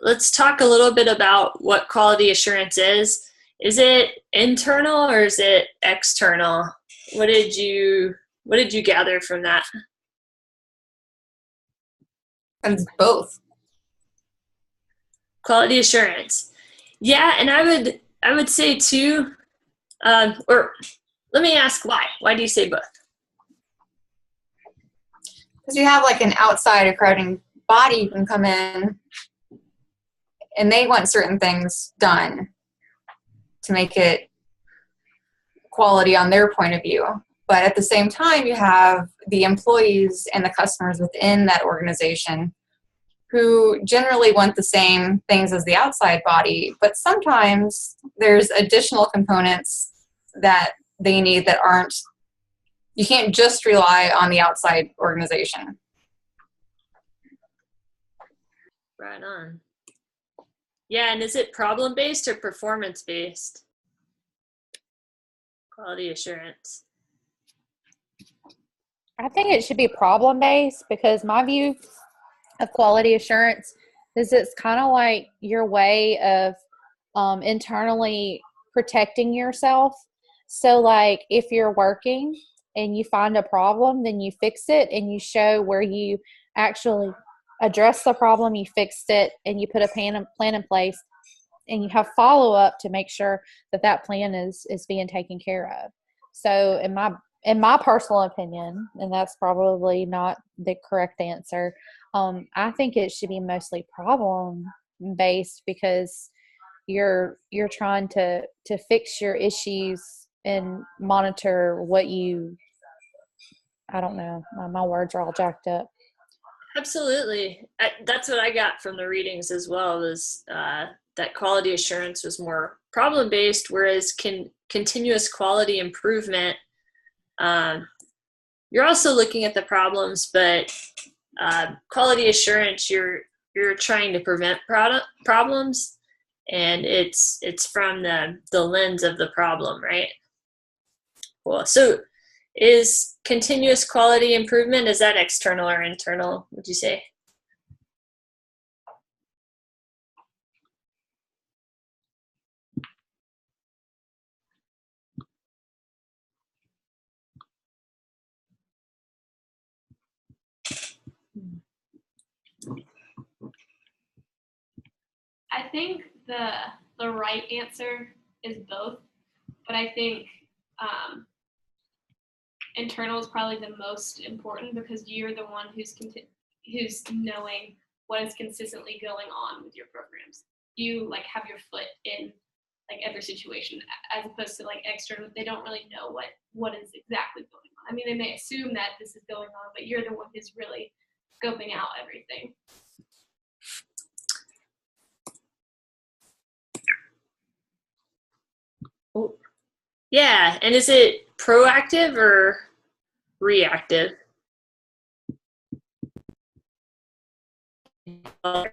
Let's talk a little bit about what quality assurance is. Is it internal or is it external? What did you gather from that? And both. Quality assurance. Yeah, and I would say too, or let me ask why. Why do you say both? Because you have like an outside accrediting body you can come in, and they want certain things done to make it quality on their point of view. But at the same time, you have the employees and the customers within that organization who generally want the same things as the outside body, but sometimes there's additional components that they need that aren't, you can't just rely on the outside organization. Right on. Yeah, and is it problem-based or performance-based? Quality assurance. I think it should be problem-based, because my view of quality assurance is it's kind of like your way of internally protecting yourself. So like if you're working and you find a problem, then you fix it and you show where you actually address the problem, you fixed it, and you put a plan in place, and you have follow-up to make sure that that plan is being taken care of. So in my personal opinion, and that's probably not the correct answer, I think it should be mostly problem-based, because you're trying to fix your issues and monitor what you, I don't know, my words are all jacked up. Absolutely. That's what I got from the readings as well, was that quality assurance was more problem-based, whereas continuous quality improvement, you're also looking at the problems, but quality assurance, you're trying to prevent problems, and it's from the lens of the problem, right? Cool. So is continuous quality improvement, is that external or internal, would you say? I think the right answer is both, but I think internal is probably the most important, because you're the one who's knowing what is consistently going on with your programs. You like have your foot in like every situation, as opposed to like external. They don't really know what is exactly going on. I mean, they may assume that this is going on, but you're the one who's really scoping out everything. Yeah, and is it proactive or reactive? Or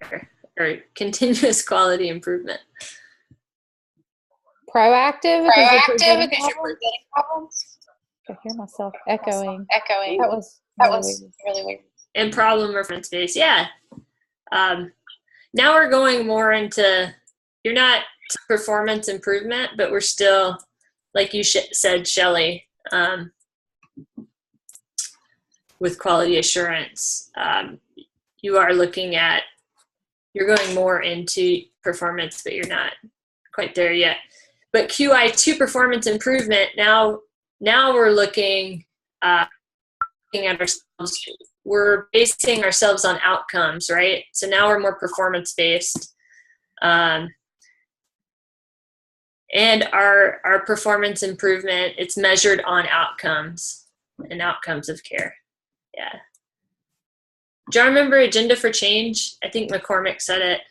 continuous quality improvement? Proactive, because you're preventing problems. I hear myself echoing. That was really weird. And problem reference based, yeah. Now we're going more into, you're not performance improvement, but we're still, like you said, Shelley, with quality assurance, you are looking at, you're going more into performance, but you're not quite there yet. But QI2 performance improvement, now we're looking at ourselves, we're basing ourselves on outcomes, right? So now we're more performance based. And our performance improvement, it's measured on outcomes and outcomes of care. Yeah. Do you remember Agenda for Change? I think McCormick said it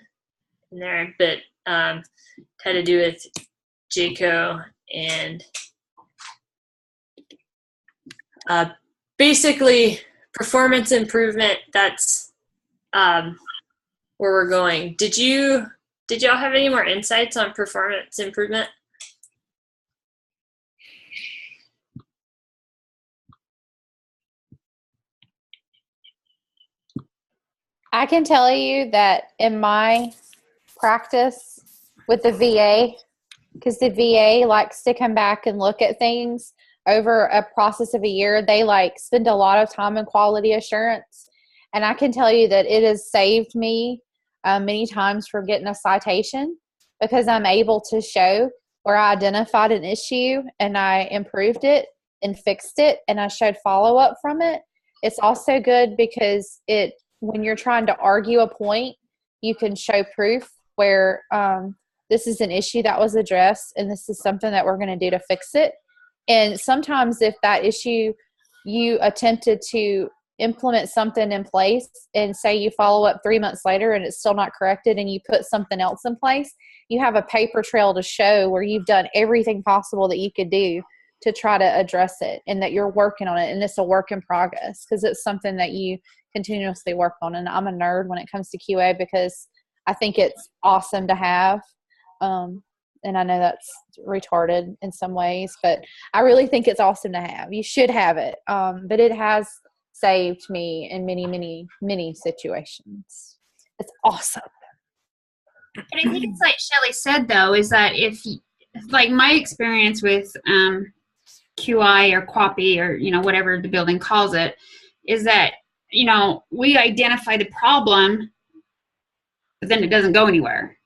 in there, but it had to do with JCAHO and basically performance improvement. That's where we're going. Did y'all have any more insights on performance improvement? I can tell you that in my practice with the VA, because the VA likes to come back and look at things over a process of a year, they like spend a lot of time in quality assurance. And I can tell you that it has saved me many times from getting a citation, because I'm able to show where I identified an issue and I improved it and fixed it, and I showed follow-up from it. It's also good because when you're trying to argue a point, you can show proof where this is an issue that was addressed and this is something that we're going to do to fix it. And sometimes if that issue you attempted to implement something in place and say you follow up 3 months later and it's still not corrected and you put something else in place, you have a paper trail to show where you've done everything possible that you could do to try to address it and that you're working on it, and it's a work in progress because it's something that you continuously work on. And I'm a nerd when it comes to QA because I think it's awesome to have. And I know that's retarded in some ways, but I really think it's awesome to have. You should have it. But it has saved me in many, many, many situations. It's awesome. But I think it's like Shelley said, though, is that if, like my experience with QI or QAPI or, you know, whatever the building calls it, is that, you know, we identify the problem, but then it doesn't go anywhere.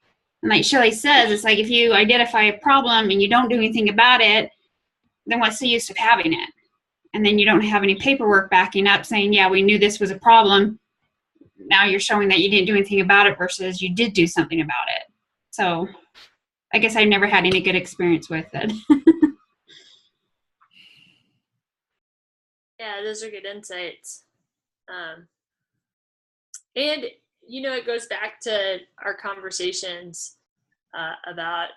And like Shelley says, it's like if you identify a problem and you don't do anything about it, then what's the use of having it? And then you don't have any paperwork backing up saying, yeah, we knew this was a problem. Now you're showing that you didn't do anything about it versus you did do something about it. So I guess I've never had any good experience with it. Yeah, those are good insights. And, you know, it goes back to our conversations about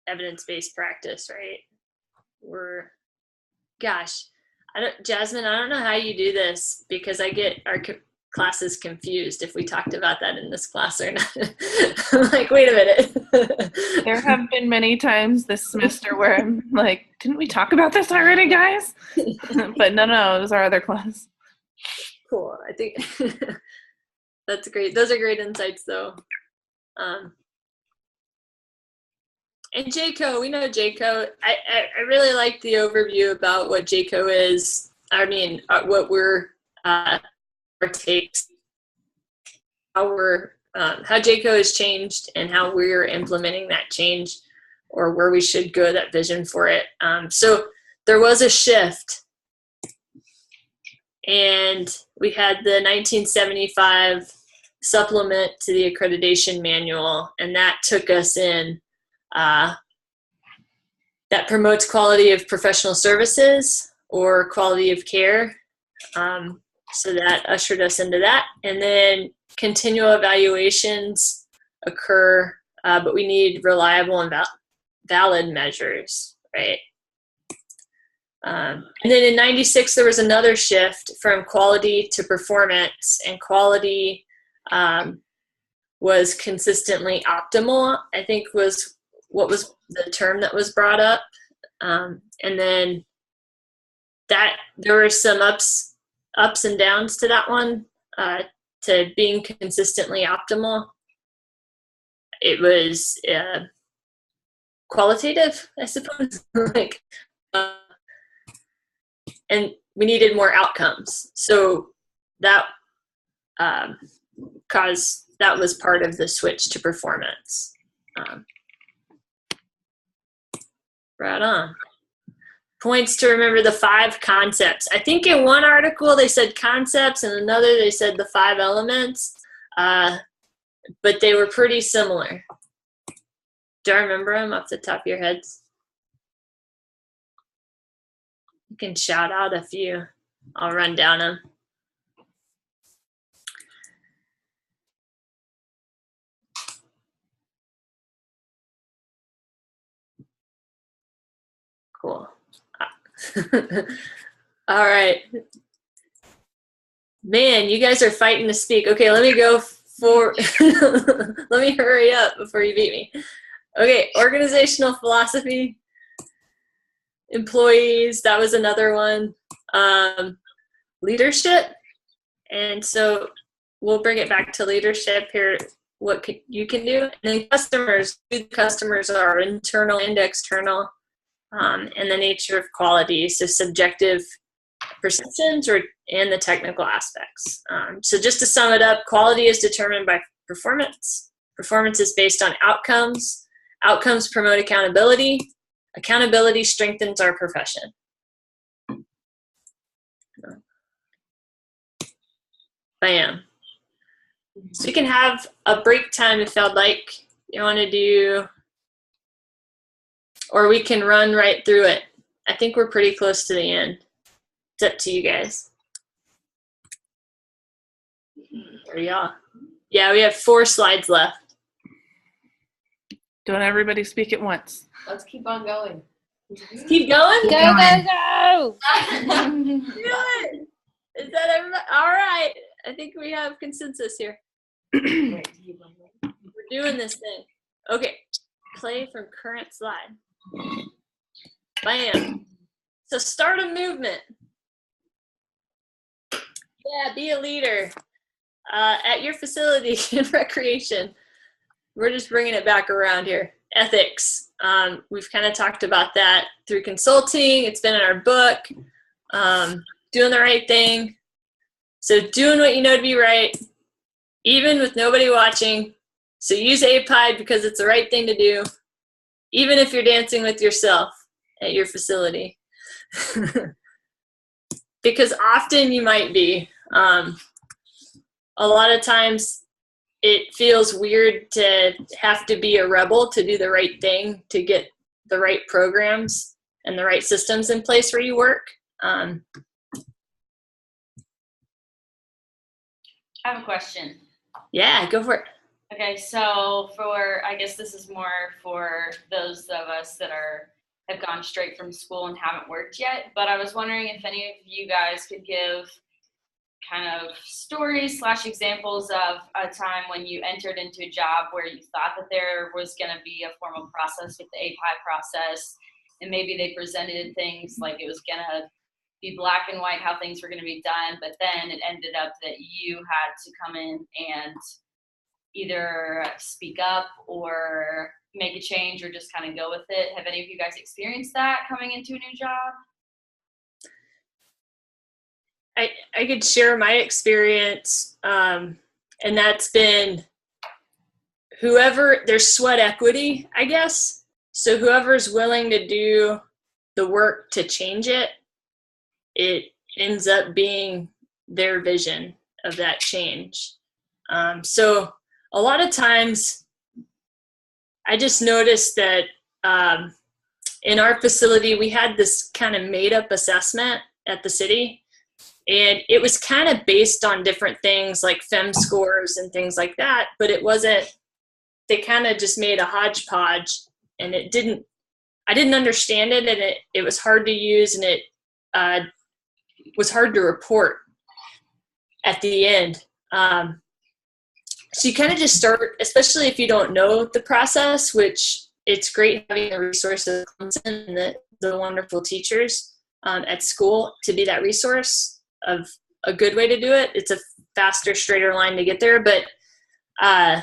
evidence-based practice, right? Jasmine, I don't know how you do this because I get our classes confused if we talked about that in this class or not. I'm like, wait a minute. There have been many times this semester where I'm like, didn't we talk about this already, guys? But no, it was our other class. Cool. I think that's great. Those are great insights, though. And JCO, we know JCO. I really like the overview about what JCO is. I mean, what we're our takes, how JCO has changed, and how we're implementing that change, or where we should go, that vision for it. So there was a shift, and we had the 1975 supplement to the accreditation manual, and that took us in. That promotes quality of professional services or quality of care. So that ushered us into that. And then continual evaluations occur, but we need reliable and valid measures, right? And then in 96, there was another shift from quality to performance, and quality was consistently optimal, I think was what was the term that was brought up. And then that there were some ups and downs to that one, to being consistently optimal. It was qualitative, I suppose. And we needed more outcomes. So that that was part of the switch to performance. Right on. Points to remember the 5 concepts. I think in one article they said concepts, and another they said the 5 elements, but they were pretty similar. Do I remember them off the top of your heads? You can shout out a few. I'll run down them. Cool. All right. Man, you guys are fighting to speak. Okay, let me go for, let me hurry up before you beat me. Okay, organizational philosophy, employees, that was another one. Leadership, and so we'll bring it back to leadership here, what you can do. And then customers, who the customers are, internal and external. And the nature of quality, so subjective perceptions and the technical aspects. So just to sum it up, quality is determined by performance. Performance is based on outcomes. Outcomes promote accountability. Accountability strengthens our profession. Bam. So we can have a break time if y'all like. You want to do... Or we can run right through it. I think we're pretty close to the end. It's up to you guys. Sorry, y'all. Yeah, we have 4 slides left. Don't everybody speak at once. Let's keep on going. Let's keep going. Go, go, go! Do it. Is that everybody? All right. I think we have consensus here. We're doing this thing. Okay. Play from current slide. Bam. So start a movement. Yeah, be a leader. At your facility in recreation, we're just bringing it back around here. Ethics. We've kind of talked about that through consulting. It's been in our book. Doing the right thing. So doing what you know to be right, even with nobody watching. So use APIDE because it's the right thing to do, even if you're dancing with yourself at your facility. Because often you might be. A lot of times it feels weird to have to be a rebel to do the right thing, to get the right programs and the right systems in place where you work. I have a question. Yeah, go for it. Okay, so I guess this is more for those of us that have gone straight from school and haven't worked yet, but I was wondering if any of you guys could give kind of stories / examples of a time when you entered into a job where you thought that there was going to be a formal process with the API process, and maybe they presented things like it was going to be black and white how things were going to be done, but then it ended up that you had to come in and either speak up or make a change or just kind of go with it. Have any of you guys experienced that coming into a new job? I could share my experience, and that's been there's sweat equity, I guess. So whoever's willing to do the work to change it, it ends up being their vision of that change. So a lot of times I just noticed that in our facility, we had this kind of made up assessment at the city. And it was kind of based on different things like FEM scores and things like that, but they kind of just made a hodgepodge, and I didn't understand it, and it was hard to use, and it was hard to report at the end. So you kind of just start, especially if you don't know the process, which it's great having the resources and the wonderful teachers at school to be that resource of a good way to do it. It's a faster, straighter line to get there. But I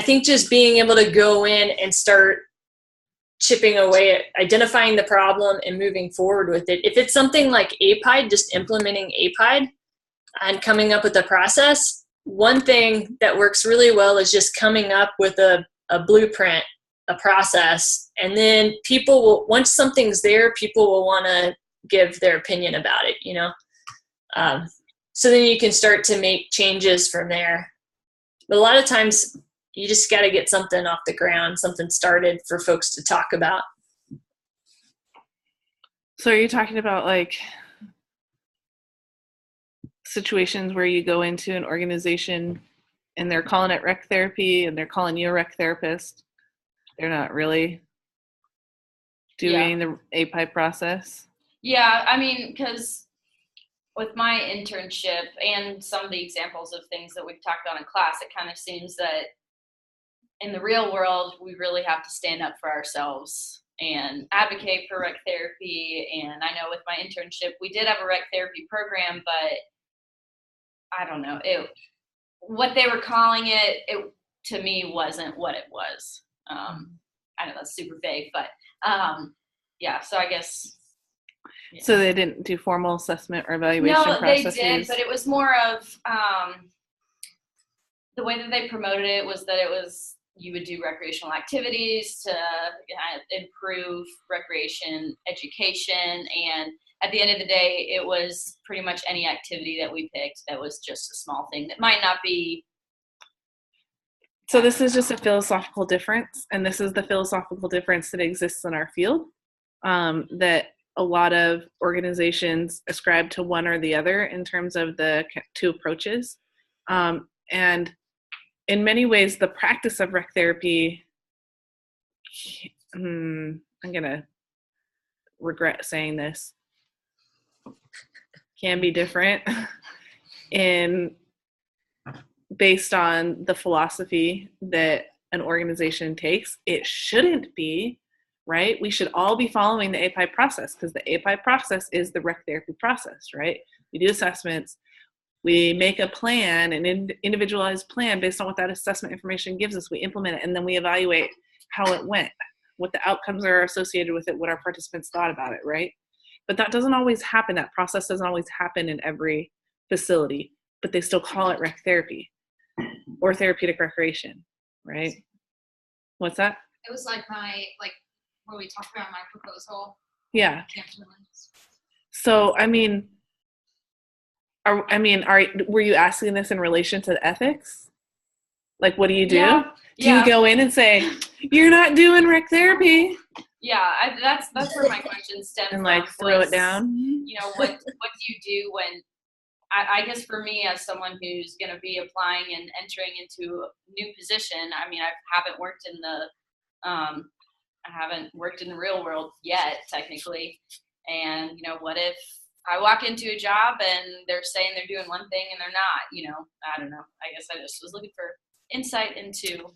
think just being able to go in and start chipping away at identifying the problem and moving forward with it. If it's something like APIDE, just implementing APIDE and coming up with a process, one thing that works really well is just coming up with a blueprint, a process, and then people will, once something's there, people will want to give their opinion about it, you know? So then you can start to make changes from there. But a lot of times you just got to get something off the ground, something started for folks to talk about. So are you talking about like situations where you go into an organization and they're calling it rec therapy and they're calling you a rec therapist? They're not really doing the API process? Yeah, I mean, because with my internship and some of the examples of things that we've talked about in class, it kind of seems that in the real world, we really have to stand up for ourselves and advocate for rec therapy. And I know with my internship, we did have a rec therapy program, but I don't know, what they were calling it to me wasn't what it was. I know that's super vague, but yeah, so I guess. Yeah. So they didn't do formal assessment or evaluation processes? No, they did, but it was more of the way that they promoted it was that it was you would do recreational activities to improve recreation education, and at the end of the day, it was pretty much any activity that we picked that was just a small thing that might not be. So this is just a philosophical difference, and this is the philosophical difference that exists in our field, that a lot of organizations ascribe to one or the other in terms of the two approaches. And in many ways, the practice of rec therapy, I'm going to regret saying this, can be different based on the philosophy that an organization takes. It shouldn't be, right? We should all be following the API process, because the API process is the rec therapy process, right? We do assessments, we make a plan, an individualized plan based on what that assessment information gives us. We implement it, and then we evaluate how it went, what the outcomes are associated with it, what our participants thought about it, right? But that doesn't always happen. That process doesn't always happen in every facility, but they still call it rec therapy or therapeutic recreation, right? What's that? It was like what we talked about in my proposal. Yeah. So, were you asking this in relation to ethics? Like, what do you do? Yeah. Do you go in and say, you're not doing rec therapy? Yeah, that's where my question stems And from. throw it down? You know, what do you do when, I guess for me as someone who's going to be applying and entering into a new position, I haven't worked in the real world yet, technically. And, what if I walk into a job and they're saying they're doing one thing and they're not? I don't know. I guess I just was looking for insight into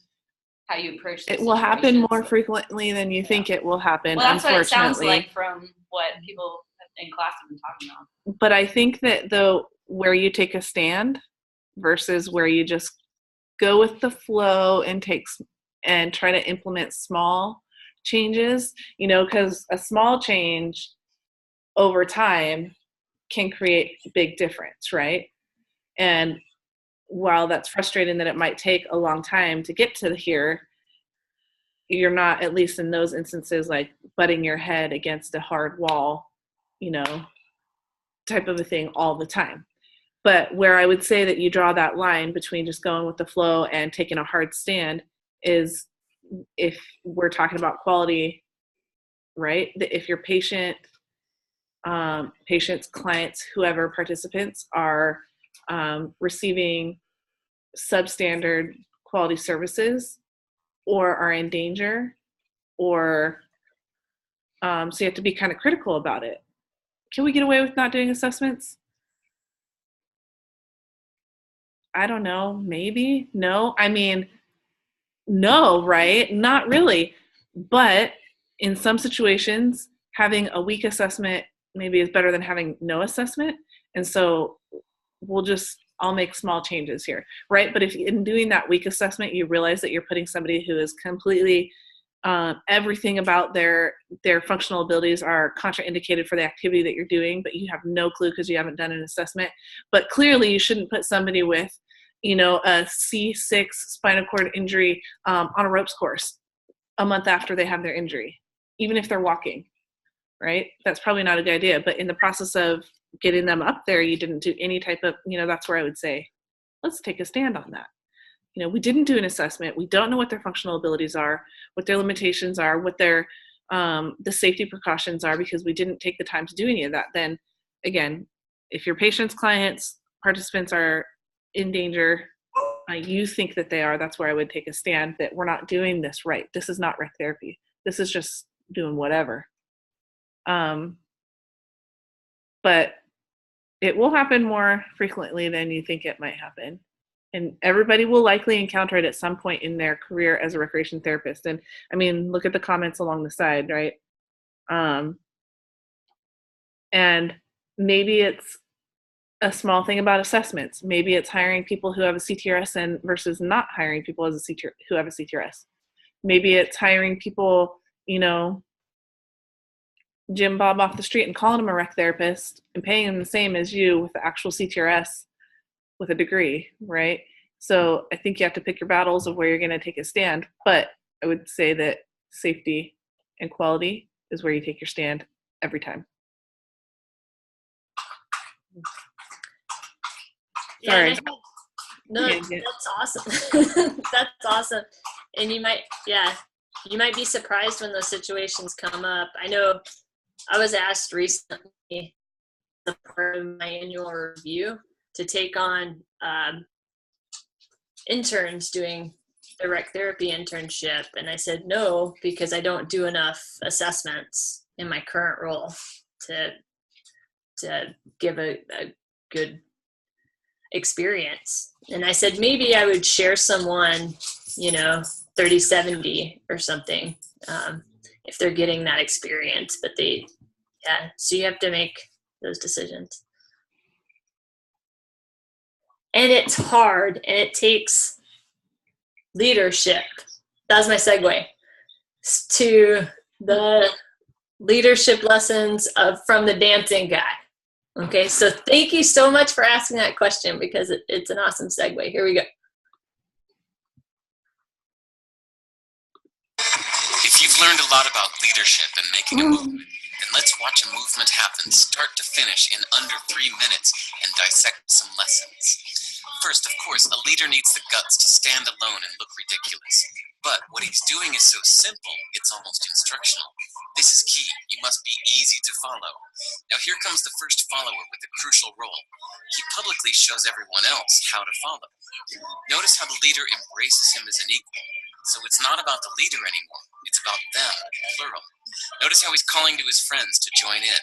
how you approach this. It will happen more frequently than you think it will happen, Well, that's what it sounds unfortunately. like from what people in class have been talking about. But I think that, though, where you take a stand versus where you just go with the flow and try to implement small changes, because a small change over time can create big difference, right? And while that's frustrating that it might take a long time to get to here, you're not, at least in those instances, like butting your head against a hard wall, type of a thing all the time. But where I would say that you draw that line between just going with the flow and taking a hard stand is if we're talking about quality, right? If your patients, clients, whoever, participants are receiving substandard quality services or are in danger, or so you have to be kind of critical about it. Can we get away with not doing assessments? I don't know, maybe. No, no, right? Not really. But in some situations, having a weak assessment maybe is better than having no assessment. And so I'll make small changes here, right? But if in doing that weak assessment, you realize that you're putting somebody who is completely, everything about their functional abilities are contraindicated for the activity that you're doing, but you have no clue because you haven't done an assessment. But clearly you shouldn't put somebody with, a C6 spinal cord injury on a ropes course a month after they have their injury, even if they're walking, right? That's probably not a good idea. But in the process of getting them up there, you didn't do any type of, that's where I would say, let's take a stand on that. We didn't do an assessment. We don't know what their functional abilities are, what their limitations are, what their the safety precautions are, because we didn't take the time to do any of that. Then again, if your patients, clients, participants are in danger, you think that they are, that's where I would take a stand that we're not doing this right. This is not rec therapy. This is just doing whatever. But it will happen more frequently than you think it might happen. And everybody will likely encounter it at some point in their career as a recreation therapist. And look at the comments along the side, right? And maybe it's a small thing about assessments. Maybe it's hiring people who have a CTRS versus not hiring people who have a CTRS. Maybe it's hiring people, Jim Bob off the street and calling him a rec therapist and paying him the same as you with the actual CTRS with a degree, right? So I think you have to pick your battles of where you're going to take a stand. But I would say that safety and quality is where you take your stand every time. Sorry. Yeah, no, that's awesome. That's awesome. And you might be surprised when those situations come up. I know I was asked recently, as part of my annual review, to take on interns doing the rec therapy internship, and I said no because I don't do enough assessments in my current role to give a good experience. And I said maybe I would share someone, 30/70 or something, if they're getting that experience. But so you have to make those decisions. And it's hard, and it takes leadership. That's my segue to the leadership lessons from the dancing guy. Okay, so thank you so much for asking that question, because it's an awesome segue. Here we go. If you've learned a lot about leadership and making a movement, then let's watch a movement happen start to finish in under 3 minutes and dissect some lessons. First, of course, a leader needs the guts to stand alone and look ridiculous. But what he's doing is so simple, it's almost instructional. This is key. You must be easy to follow. Now here comes the first follower with a crucial role. He publicly shows everyone else how to follow. Notice how the leader embraces him as an equal. So it's not about the leader anymore. It's about them, plural. Notice how he's calling to his friends to join in.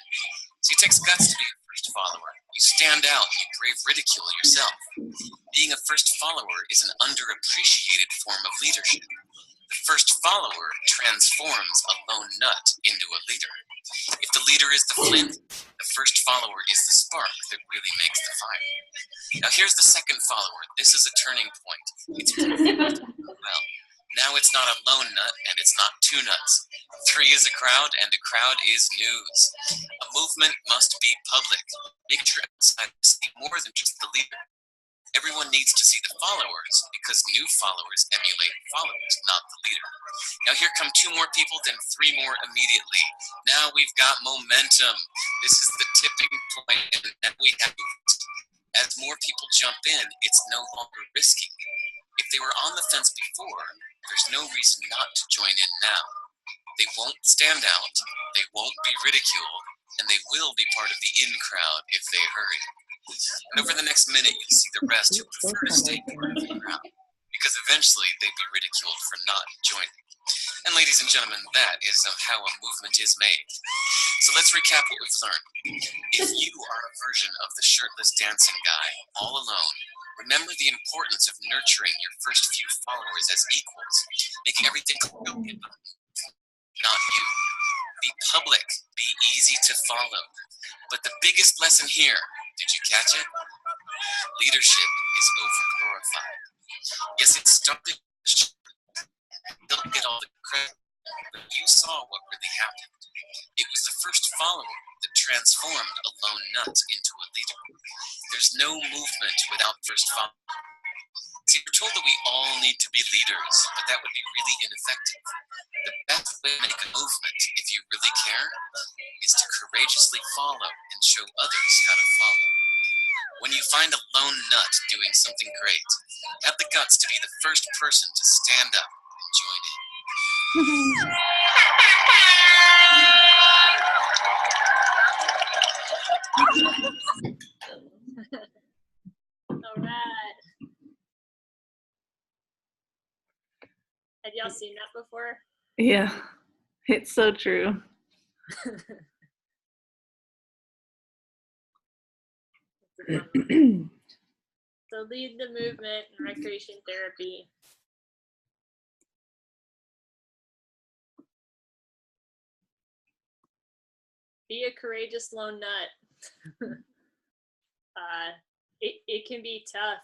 So it takes guts to be a first follower. You stand out and you brave ridicule yourself. Being a first follower is an underappreciated form of leadership. The first follower transforms a lone nut into a leader. If the leader is the flint, the first follower is the spark that really makes the fire. Now here's the second follower. This is a turning point. It's well. Now it's not a lone nut, and it's not two nuts. 3 is a crowd, and a crowd is news. A movement must be public. Make sure outsiders see more than just the leader. Everyone needs to see the followers, because new followers emulate followers, not the leader. Now here come 2 more people, then 3 more immediately. Now we've got momentum. This is the tipping point, and now we have movement. As more people jump in, it's no longer risky. If they were on the fence before, there's no reason not to join in now. They won't stand out, they won't be ridiculed, and they will be part of the in crowd if they hurry. And over the next minute, you'll see the rest who prefer to stay part of the crowd, because eventually they'd be ridiculed for not joining. And ladies and gentlemen, that is how a movement is made. So let's recap what we've learned. If you are a version of the shirtless dancing guy, all alone, remember the importance of nurturing your first few followers as equals. Make everything clear, not you. Be public, be easy to follow. But the biggest lesson here, did you catch it? Leadership is over-glorified. Yes, it started, don't get all the credit, but you saw what really happened. It was the first follower that transformed a lone nut into a leader. There's no movement without first follower. See, we're told that we all need to be leaders, but that would be really ineffective. The best way to make a movement, if you really care, is to courageously follow and show others how to follow. When you find a lone nut doing something great, have the guts to be the first person to stand up and join in. All right. Had y'all seen that before? Yeah, it's so true. So lead the movement in recreation therapy. Be a courageous lone nut. It can be tough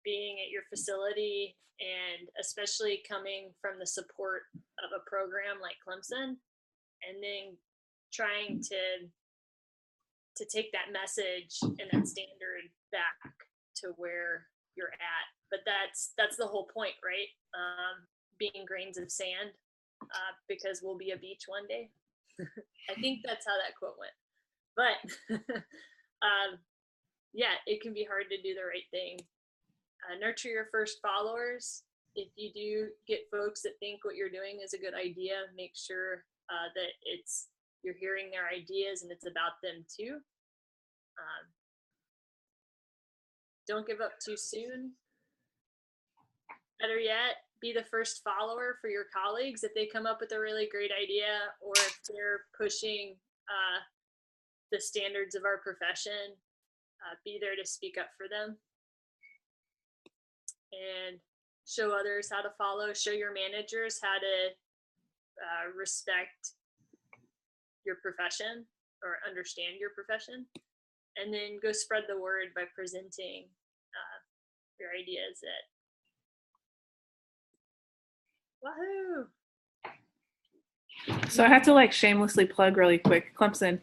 being at your facility, and especially coming from the support of a program like Clemson, and then trying to take that message and that standard back to where you're at. But that's the whole point, right? Being grains of sand, because we'll be a beach one day. I think that's how that quote went. But yeah, it can be hard to do the right thing. Nurture your first followers. If you do get folks that think what you're doing is a good idea, make sure that you're hearing their ideas and it's about them too. Don't give up too soon. Better yet, be the first follower for your colleagues if they come up with a really great idea or if they're pushing the standards of our profession. Be there to speak up for them. And show others how to follow. Show your managers how to respect your profession or understand your profession. And then go spread the word by presenting your ideas at Wahoo! So I have to like shamelessly plug really quick Clemson.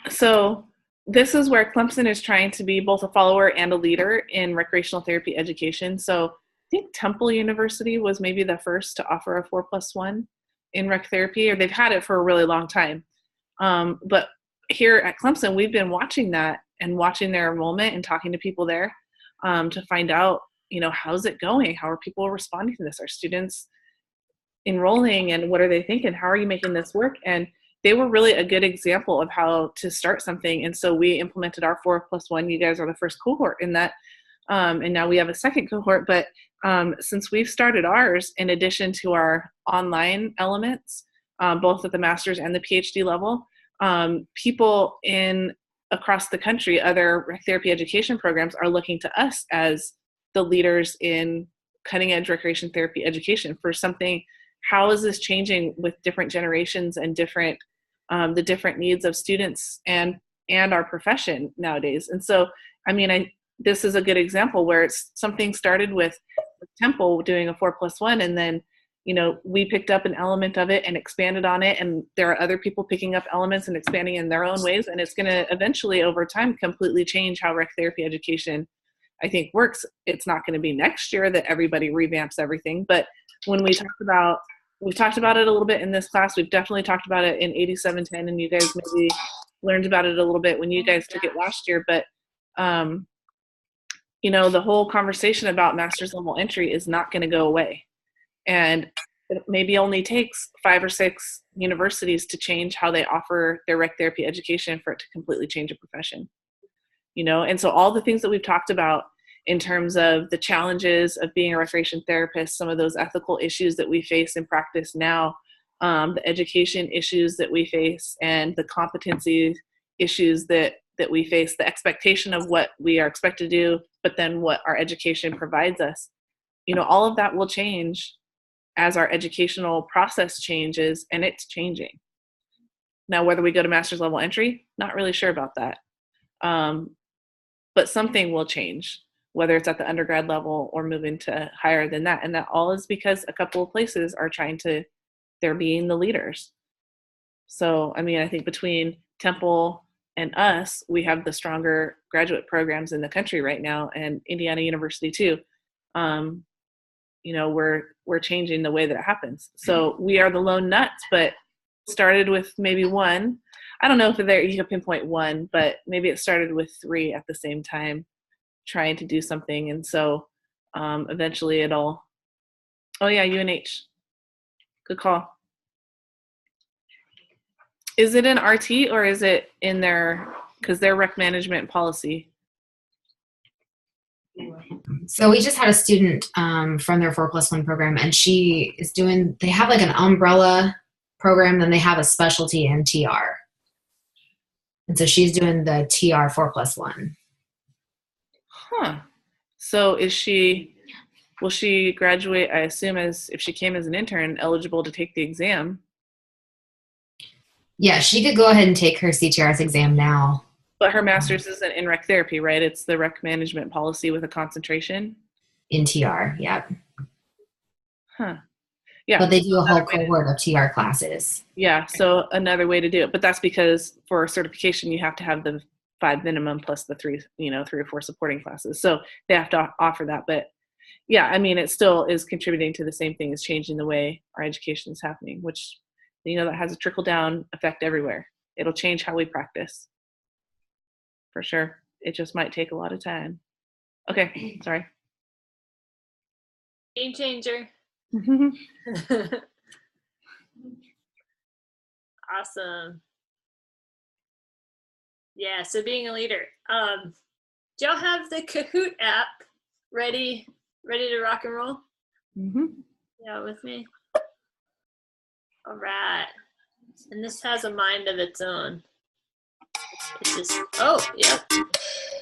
So this is where Clemson is trying to be both a follower and a leader in recreational therapy education. So I think Temple University was maybe the first to offer a 4+1 in rec therapy, or they've had it for a really long time. But here at Clemson, we've been watching that and watching their enrollment and talking to people there to find out, you know, how's it going? How are people responding to this? Are students enrolling and what are they thinking? How are you making this work? And they were really a good example of how to start something. And so we implemented our 4+1. You guys are the first cohort in that. And now we have a second cohort. But since we've started ours, in addition to our online elements, both at the master's and the PhD level, people across the country, other rec therapy education programs are looking to us as the leaders in cutting edge recreation therapy education for something. How is this changing with different generations and the different needs of students and our profession nowadays? And so, I mean, this is a good example where it's something started with Temple doing a 4+1, and then, you know, we picked up an element of it and expanded on it, and there are other people picking up elements and expanding in their own ways, and it's going to eventually, over time, completely change how rec therapy education, I think, works. It's not going to be next year that everybody revamps everything, but when we've talked about it a little bit in this class. We've definitely talked about it in 8710, and you guys maybe learned about it a little bit when you guys took it last year. But, you know, the whole conversation about master's level entry is not going to go away. And it maybe only takes 5 or 6 universities to change how they offer their rec therapy education for it to completely change a profession. You know, and so all the things that we've talked about in terms of the challenges of being a recreation therapist, some of those ethical issues that we face in practice now, the education issues that we face, and the competency issues that we face, the expectation of what we are expected to do, but then what our education provides us. You know, all of that will change as our educational process changes, and it's changing. Now, whether we go to master's level entry, not really sure about that. But something will change, whether it's at the undergrad level or moving to higher than that. And that all is because a couple of places are they're being the leaders. So, I mean, I think between Temple and us, we have the stronger graduate programs in the country right now, and Indiana University too. You know, we're changing the way that it happens. So we are the lone nuts, but started with maybe one. I don't know if you can pinpoint one, but maybe it started with 3 at the same time trying to do something. And so eventually oh yeah, UNH. Good call. Is it in RT or is it in because their rec management policy? So we just had a student from their 4+1 program, and they have like an umbrella program, then they have a specialty in TR. And so she's doing the TR 4+1. Huh. So will she graduate, I assume, if she came as an intern, eligible to take the exam? Yeah, she could go ahead and take her CTRS exam now. But her master's isn't in rec therapy, right? It's the rec management policy with a concentration? In TR, yep. Huh. Yeah. But they do a whole cohort of TR classes. Yeah, so another way to do it. But that's because for certification, you have to have the 5 minimum plus the 3 or 4 supporting classes. So they have to offer that. But yeah, I mean, it still is contributing to the same thing as changing the way our education is happening, which, that has a trickle-down effect everywhere. It'll change how we practice. For sure. It just might take a lot of time. Okay, sorry. Game changer. Awesome. Yeah, so being a leader. Do y'all have the Kahoot app ready to rock and roll? Mm-hmm. Yeah, with me. All right. And this has a mind of its own. It's just, oh, yep.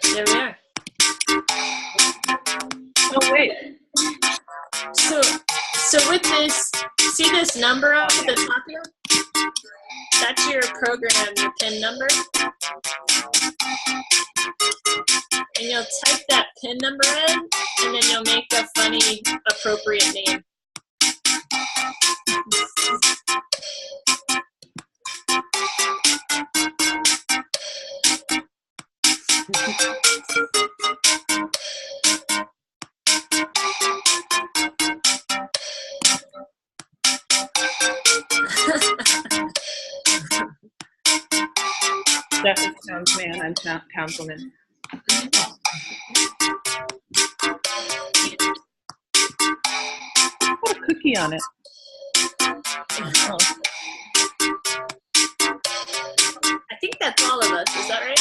There we are. Oh, wait. So with this, see this number up at the top here? That's your program, your PIN number. And you'll type that PIN number in, and then you'll make a funny, appropriate name. That is townsman and councilman. Put a cookie on it. Oh. I think that's all of us. Is that right?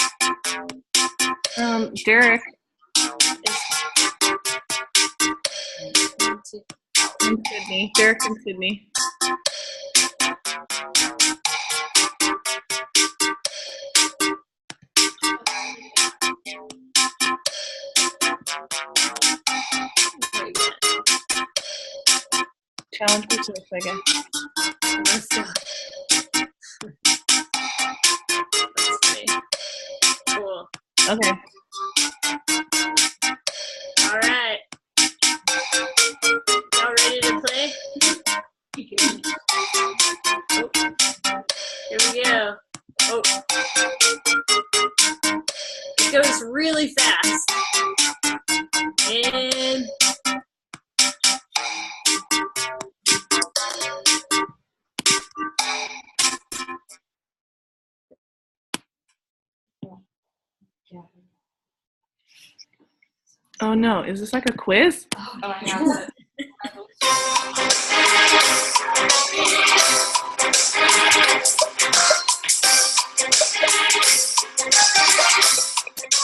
Derek. And Sydney. Derek and Sydney. Challenge business, I guess. Let's go. Let's see. Cool. Okay. All right. Y'all ready to play? Oh. Here we go. Oh. It goes really fast. And oh no, is this like a quiz? Oh, I have it.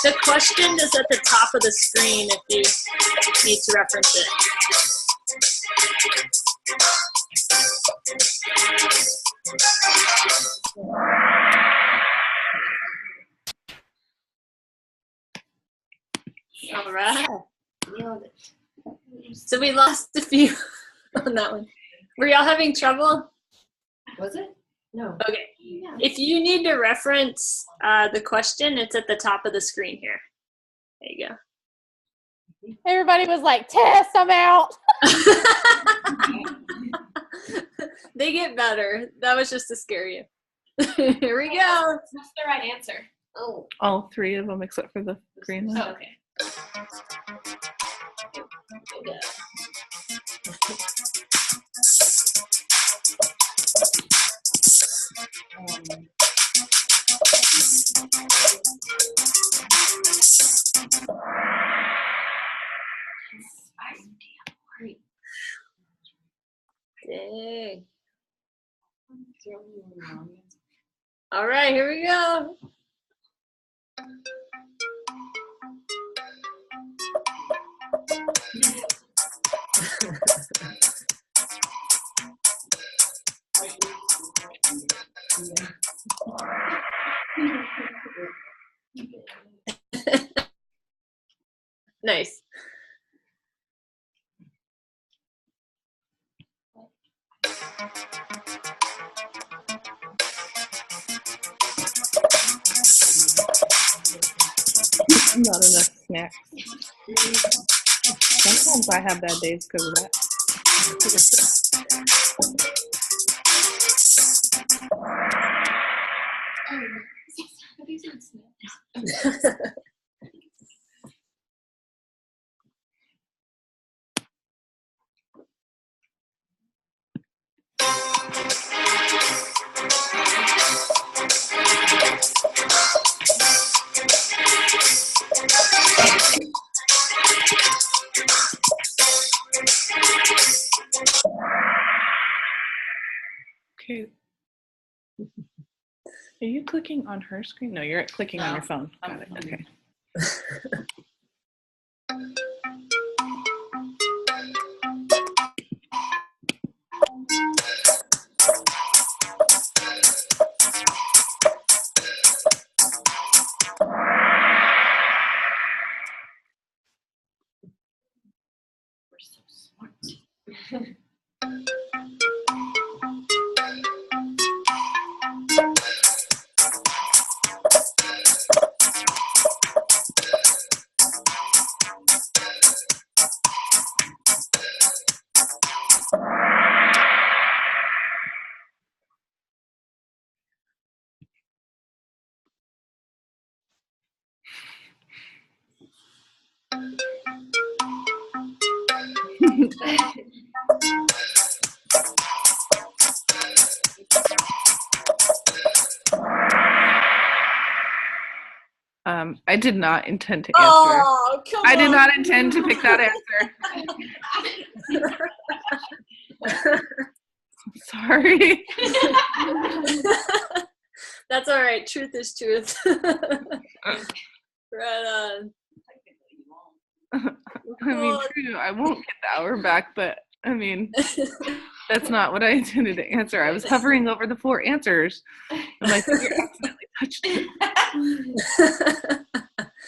the question is at the top of the screen if you need to reference it. All right. So we lost a few on that one. Were y'all having trouble? Was it? No. Okay. If you need to reference the question, it's at the top of the screen here. There you go. Everybody was like, Tess, I'm out. They get better. That was just to scare you. Here we go. What's the right answer? Oh. All three of them except for the green one. Oh, okay. Dang. All right, here we go. Nice. Not enough snacks. Sometimes I have bad days because of that. These are snacks. Okay. Are you clicking on her screen? No, you're clicking on your phone. Got it. Okay. I did not intend to answer. Oh, come I did on. not intend to pick that answer. Sorry. That's all right. Truth is truth. Right on. I mean, true, I won't get the hour back, but I mean, that's not what I intended to answer. I was hovering over the 4 answers, and my finger accidentally touched it.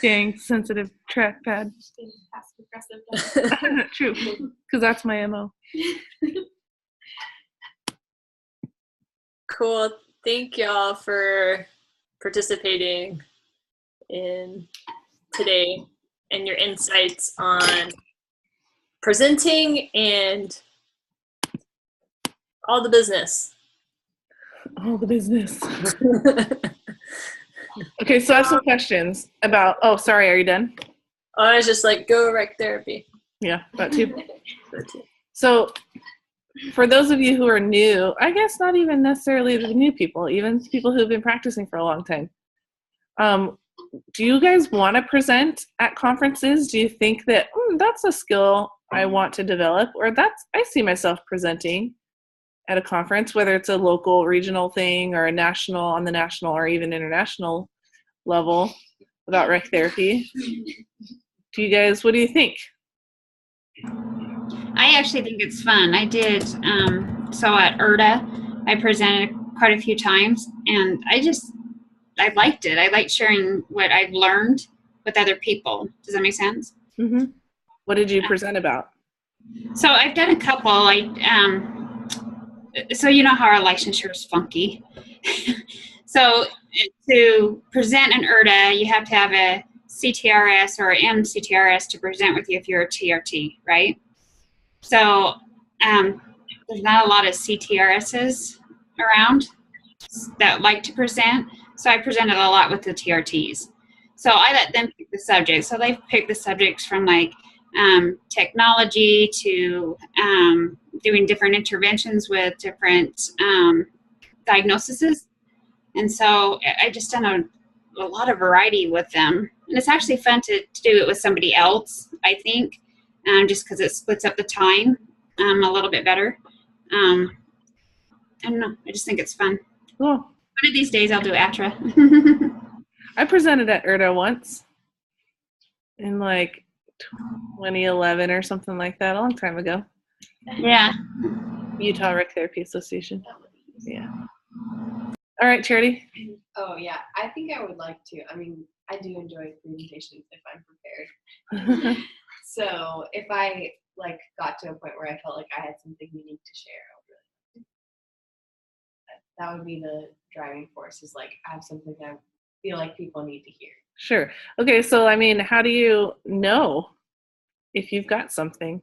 Dang, sensitive trackpad. True, because that's my MO. Cool. Thank y'all for participating in today and your insights on presenting and all the business. All the business. Okay, so I have some questions about, oh, sorry, are you done? I was just like, go rec therapy. Yeah, that too. So for those of you who are new, I guess not even necessarily the new people, even people who've been practicing for a long time, do you guys want to present at conferences? Do you think that that's a skill I want to develop, or I see myself presenting at a conference, whether it's a local, regional thing or a national, on the national or even international level about rec therapy? Do you guys, what do you think? I actually think it's fun. I did, so at IRTA, I presented quite a few times, and I liked it. I like sharing what I've learned with other people. Does that make sense? Mm-hmm. What did you present about? So I've done a couple. So you know how our licensure is funky. So to present an IRTA, you have to have a CTRS or MCTRS to present with you if you're a TRT, right? So there's not a lot of CTRSs around that like to present. So I presented a lot with the TRTs. So I let them pick the subjects. So they've picked the subjects from like technology to doing different interventions with different diagnoses. And so I just done a lot of variety with them. And it's actually fun to do it with somebody else, I think, just because it splits up the time a little bit better. I don't know. I just think it's fun. Cool. One of these days I'll do ATRA. I presented at IRTA once in like 2011 or something like that, a long time ago. Yeah. Utah Rec Therapy Association. Yeah. All right, Charity. Oh yeah, I think I would like to. I mean, I do enjoy presentations if I'm prepared. So if I like got to a point where I felt like I had something unique to share, I would really that would be the driving force. Is like I have something that I feel like people need to hear. Sure. Okay, so I mean, how do you know if you've got something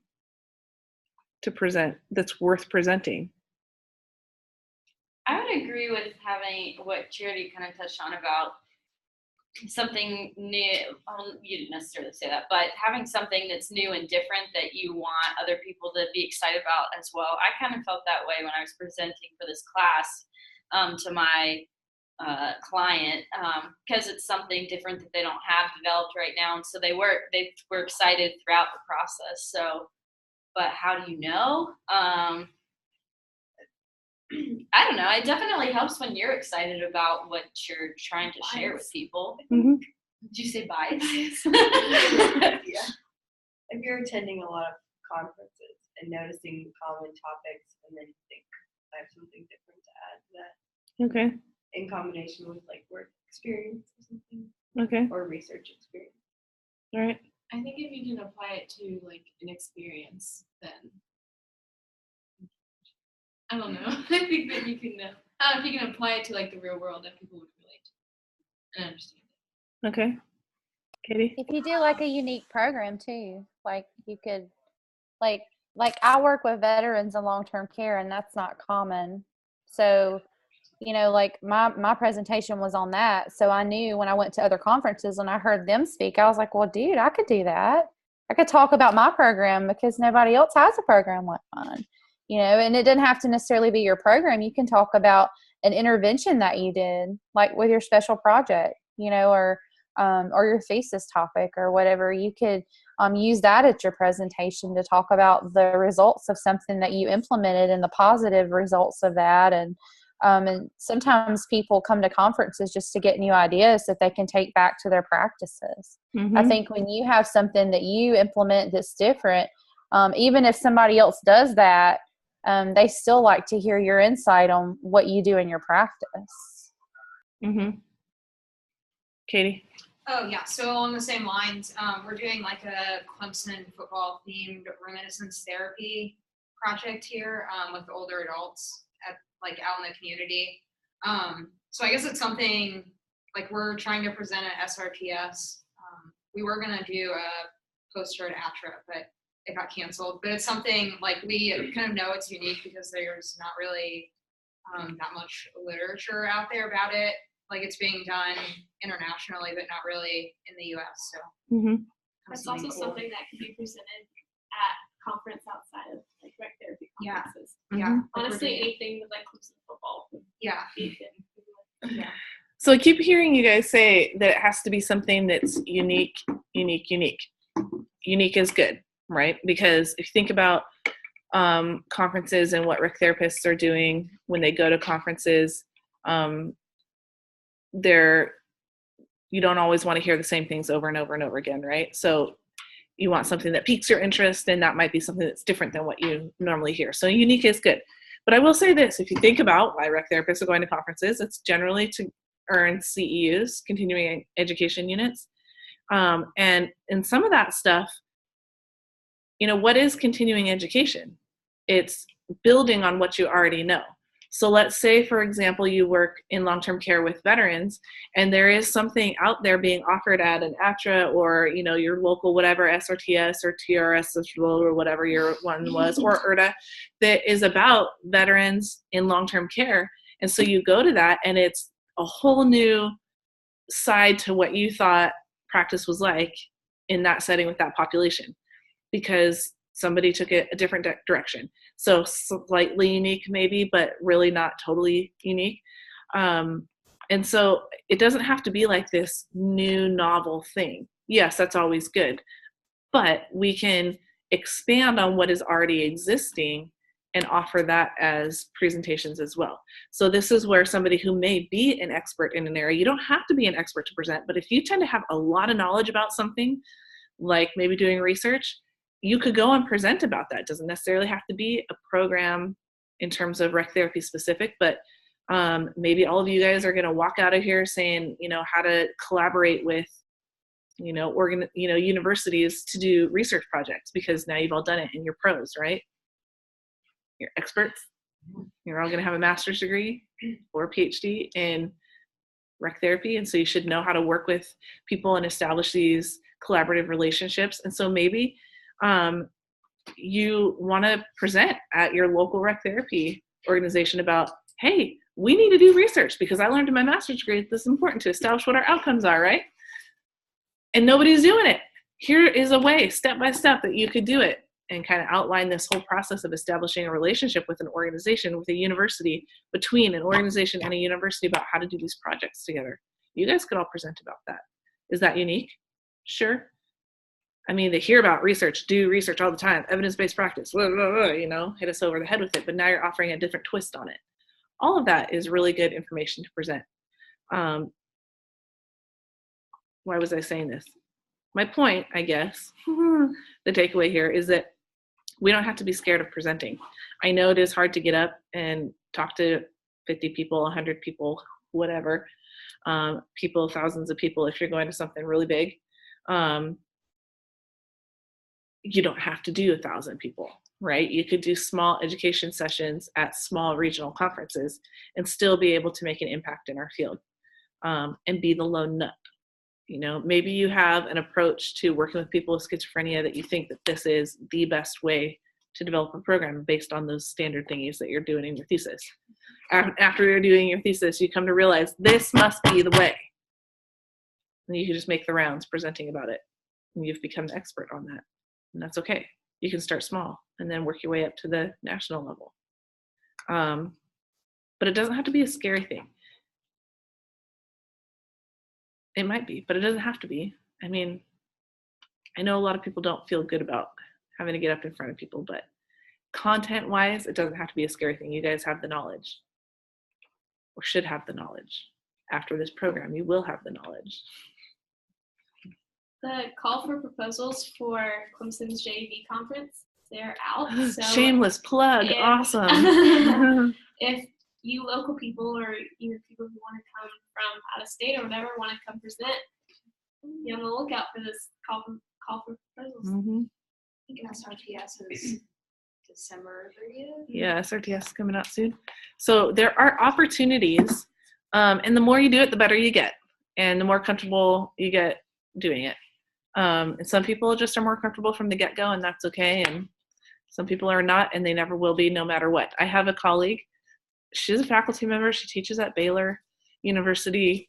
to present that's worth presenting? I would agree with having what Charity kind of touched on about something new. You didn't necessarily say that, but having something that's new and different that you want other people to be excited about as well. I kind of felt that way when I was presenting for this class to my client because it's something different that they don't have developed right now, and so they were excited throughout the process. So, but how do you know? I don't know. It definitely helps when you're excited about what you're trying to share with people. Mm-hmm. Did you say bias? Yeah. If you're attending a lot of conferences and noticing common topics, and then you think I have something different to add to that. Okay. In combination with like work experience or something. Okay. Or research experience. All right. I think if you can apply it to like an experience, then I don't know. I think that you can. I don't know if you can apply it to like the real world, that people would relate to and understand it. Okay. Katie? If you do like a unique program too, like you could, like I work with veterans in long-term care, and that's not common. So, you know, like my presentation was on that. So I knew when I went to other conferences and I heard them speak, I was like, well, dude, I could do that. I could talk about my program because nobody else has a program like mine, and it doesn't have to necessarily be your program. You can talk about an intervention that you did, like with your special project, or your thesis topic or whatever. You could use that at your presentation to talk about the results of something that you implemented and the positive results of that. And sometimes people come to conferences just to get new ideas that they can take back to their practices. Mm-hmm. I think when you have something that you implement that's different, even if somebody else does that, they still like to hear your insight on what you do in your practice. Mm-hmm. Katie? Oh, yeah. So along the same lines, we're doing like a Clemson football themed reminiscence therapy project here with older adults out in the community. So I guess it's something like we're trying to present at SRTS. We were going to do a poster at ATRA, but it got canceled. But it's something like we kind of know it's unique because there's not really that much literature out there about it. Like it's being done internationally, but not really in the U.S. So mm-hmm. That's also something that can be presented at conference outside of like rec therapy conferences. Yeah. Mm-hmm. Honestly, anything with like Clemson football. Yeah. Yeah. So I keep hearing you guys say that it has to be something that's unique. Unique is good, right? Because if you think about conferences and what rec therapists are doing when they go to conferences, you don't always want to hear the same things over and over and over again, right? So you want something that piques your interest, and that might be something that's different than what you normally hear. So unique is good. But I will say this, if you think about why rec therapists are going to conferences, it's generally to earn CEUs, continuing education units. And in some of that stuff, what is continuing education? It's building on what you already know. So let's say, for example, you work in long-term care with veterans, and there is something out there being offered at an ATRA or, your local whatever, SRTS or TRS or whatever your one was, or IRTA, that is about veterans in long-term care. And so you go to that, and it's a whole new side to what you thought practice was like in that setting with that population, because somebody took it a different direction. So slightly unique maybe, but really not totally unique. And so it doesn't have to be like this new novel thing. Yes, that's always good, but we can expand on what is already existing and offer that as presentations as well. So this is where somebody who may be an expert in an area, you don't have to be an expert to present, but if you tend to have a lot of knowledge about something, like maybe doing research, you could go and present about that. It doesn't necessarily have to be a program in terms of rec therapy specific, but maybe all of you guys are going to walk out of here saying, how to collaborate with, universities to do research projects, because now you've all done it and you're pros, right? You're experts. You're all going to have a master's degree or a PhD in rec therapy. And so you should know how to work with people and establish these collaborative relationships. And so maybe you want to present at your local rec therapy organization about, hey, we need to do research because I learned in my master's degree that this is important to establish what our outcomes are, right? And nobody's doing it. Here is a way, step by step, that you could do it, and kind of outline this whole process of establishing a relationship with an organization, with a university, between an organization and a university, about how to do these projects together. You guys could all present about that. Is that unique? Sure. I mean, they hear about research, do research all the time, evidence-based practice, blah, blah, blah, hit us over the head with it, but now you're offering a different twist on it. All of that is really good information to present. Why was I saying this? My point, I guess, the takeaway here is that we don't have to be scared of presenting. I know it is hard to get up and talk to 50 people, 100 people, whatever, thousands of people if you're going to something really big. You don't have to do 1,000 people, right? You could do small education sessions at small regional conferences and still be able to make an impact in our field, and be the lone nut. Maybe you have an approach to working with people with schizophrenia that you think that this is the best way to develop a program based on those standard thingies that you're doing in your thesis. After you're doing your thesis, you come to realize this must be the way. And you can just make the rounds presenting about it, and you've become the expert on that. And that's okay. You can start small and then work your way up to the national level. But it doesn't have to be a scary thing. It might be, but it doesn't have to be. I mean, I know a lot of people don't feel good about having to get up in front of people, but content-wise, it doesn't have to be a scary thing. You guys have the knowledge, or should have the knowledge. After this program, you will have the knowledge. The call for proposals for Clemson's JV conference, they're out. So Shameless plug. if- Awesome. if you local people or even people who want to come from out of state or whatever want to come present, be on the lookout for this call for proposals. Mm-hmm. I think SRTS is December 30th. Yeah, SRTS is coming out soon. So there are opportunities, and the more you do it, the better you get, and the more comfortable you get doing it. And some people just are more comfortable from the get-go, and that's okay. And some people are not, and they never will be, no matter what. I have a colleague. She's a faculty member. She teaches at Baylor University.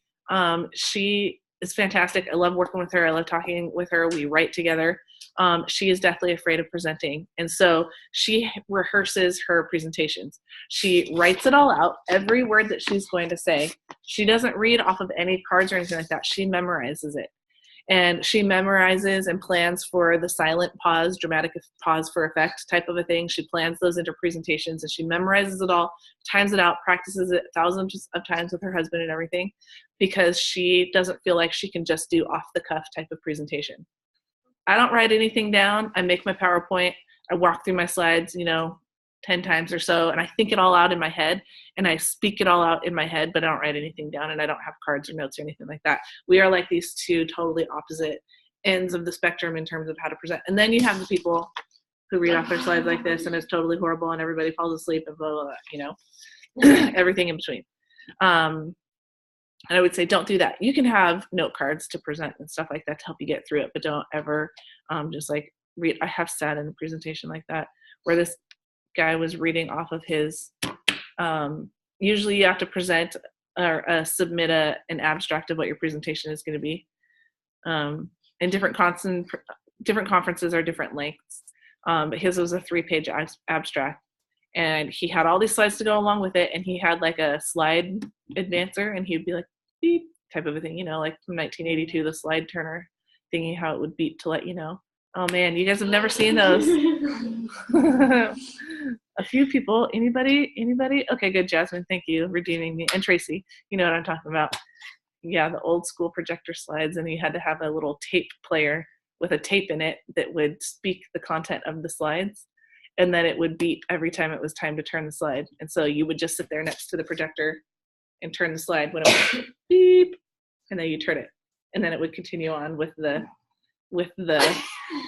She is fantastic. I love working with her. I love talking with her. We write together. She is deathly afraid of presenting. And so she rehearses her presentations. She writes it all out, every word that she's going to say. She doesn't read off of any cards or anything like that. She memorizes it. And she memorizes and plans for the silent pause, dramatic pause for effect type of a thing. She plans those into presentations, and she memorizes it all, times it out, practices it thousands of times with her husband and everything, because she doesn't feel like she can just do off the cuff type of presentation. I don't write anything down. I make my PowerPoint. I walk through my slides, 10 times or so, and I think it all out in my head, and I speak it all out in my head, but I don't write anything down, and I don't have cards or notes or anything like that. We are like these two totally opposite ends of the spectrum in terms of how to present. And then you have the people who read off their slides like this, and it's totally horrible, and everybody falls asleep, and blah, blah, blah, everything in between. And I would say don't do that. You can have note cards to present and stuff like that to help you get through it, but don't ever just like read. I have sat in a presentation like that where this guy was reading off of his, usually you have to present or submit an abstract of what your presentation is going to be. And different conferences are different lengths, but his was a 3-page abstract, and he had all these slides to go along with it, and he had like a slide advancer, and he'd be like beep type of a thing, like from 1982, the slide turner thingy, how it would beep to let you know. Oh man, you guys have never seen those. A few people. Anybody? Okay, good, Jasmine. Thank you, redeeming me. And Tracy, you know what I'm talking about. Yeah, the old school projector slides, and you had to have a little tape player with a tape in it that would speak the content of the slides, and then it would beep every time it was time to turn the slide. And so you would just sit there next to the projector and turn the slide when it went beep, and then you turn it, and then it would continue on with the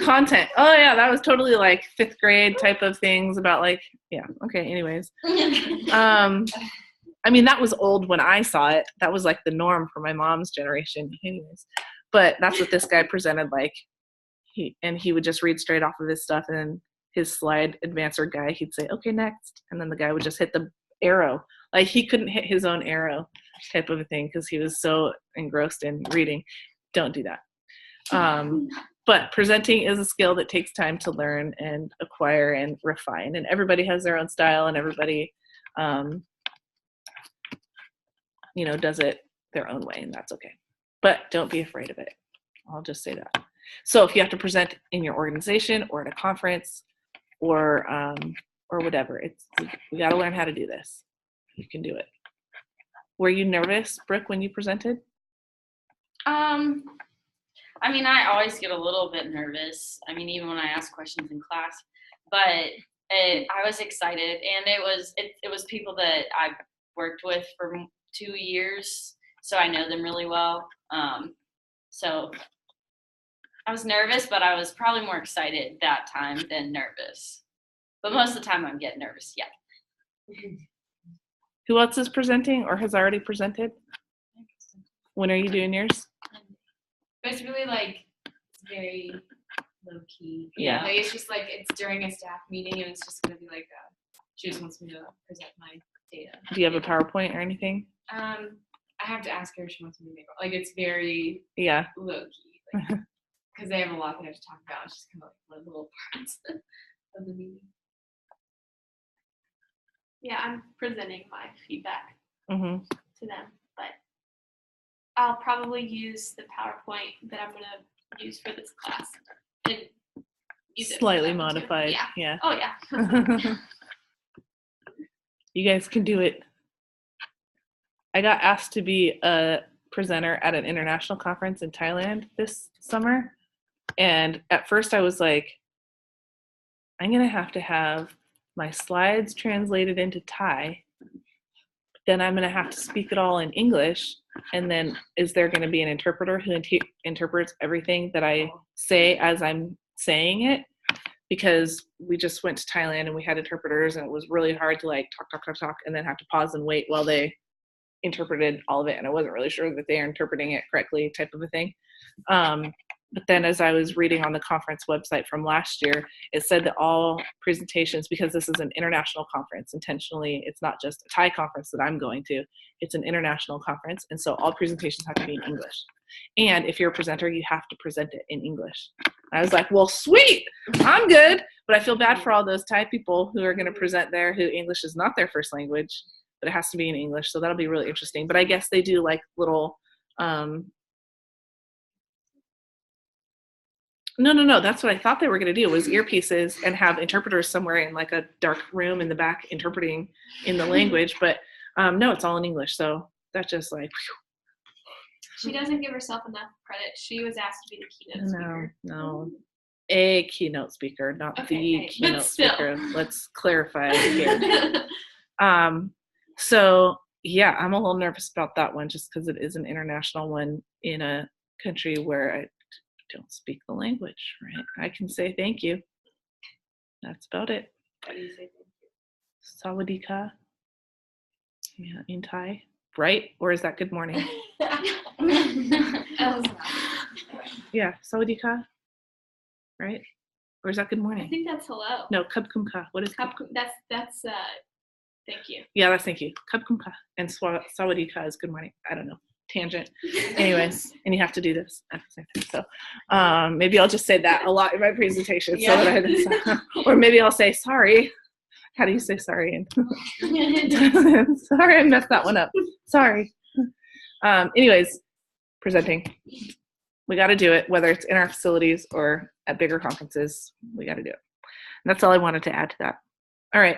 content. Oh yeah, that was totally like 5th grade type of things about like, yeah, okay, anyways. I mean, that was old when I saw it. That was like the norm for my mom's generation anyways. But that's what this guy presented like. He would just read straight off of his stuff, and then his slide advancer guy, he'd say, okay, next. And then the guy would just hit the arrow. Like he couldn't hit his own arrow type of a thing because he was so engrossed in reading. Don't do that. But presenting is a skill that takes time to learn and acquire and refine, and everybody has their own style, and everybody does it their own way, and that's okay. But don't be afraid of it. I'll just say that. So if you have to present in your organization or at a conference or whatever, we got to learn how to do this. You can do it. Were you nervous, Brooke, when you presented? I mean, I always get a little bit nervous. I mean, even when I ask questions in class, but I was excited, and it was people that I've worked with for 2 years, so I know them really well. So I was nervous, but I was probably more excited that time than nervous. But most of the time I'm getting nervous, yeah. Who else is presenting or has already presented? When are you doing yours? But it's really like, it's very low key. Yeah. Like it's just like, it's during a staff meeting, and it's just going to be like, she just wants me to present my data. Do you have a PowerPoint or anything? I have to ask her if she wants me to make it. Like it's very low key. Like, because they have a lot they have to talk about. It's just kind of like little parts of the meeting. Yeah, I'm presenting my feedback Mm-hmm. to them, but I'll probably use the PowerPoint that I'm gonna use for this class and use it for Slightly that one too. modified. Yeah. Yeah. Oh yeah. You guys can do it. I got asked to be a presenter at an international conference in Thailand this summer. And at first I was like, I'm going to have my slides translated into Thai. Then I'm going to have to speak it all in English. And then is there going to be an interpreter who interprets everything that I say as I'm saying it? Because we just went to Thailand and we had interpreters and it was really hard to like talk and then have to pause and wait while they interpreted all of it. And I wasn't really sure that they are interpreting it correctly type of a thing. But then as I was reading on the conference website from last year, it said that all presentations, because this is an international conference, intentionally, it's not just a Thai conference that I'm going to, it's an international conference. And so all presentations have to be in English. And if you're a presenter, you have to present it in English. I was like, well, sweet, I'm good. But I feel bad for all those Thai people who are going to present there who English is not their first language, but it has to be in English. So that'll be really interesting. But I guess they do like little, No. That's what I thought they were going to do was earpieces and have interpreters somewhere in like a dark room in the back interpreting in the language. But no, it's all in English. So that's just like, She doesn't give herself enough credit. She was asked to be the keynote speaker. no. A keynote speaker, not Okay, the but keynote still. speaker. Let's clarify here. So yeah, I'm a little nervous about that one just because it is an international one in a country where I don't speak the language, right? I can say thank you. That's about it. How do you say thank you? Sawadee ka. Yeah, in Thai, right? Or is that good morning? Yeah, sawadee ka, right? Or is that good I morning? think that's hello. No, kub kum ka. What is kub? That's thank you. Yeah, that's thank you. Kub kum ka. And sawadee ka is good morning. I don't know. Tangent. Anyways, and you have to do this at the same time. So maybe I'll just say that a lot in my presentation. So that or maybe I'll say sorry. How do you say sorry? Sorry, I messed that one up. Sorry. Anyways, presenting. We got to do it, whether it's in our facilities or at bigger conferences. We got to do it. And that's all I wanted to add to that. All right.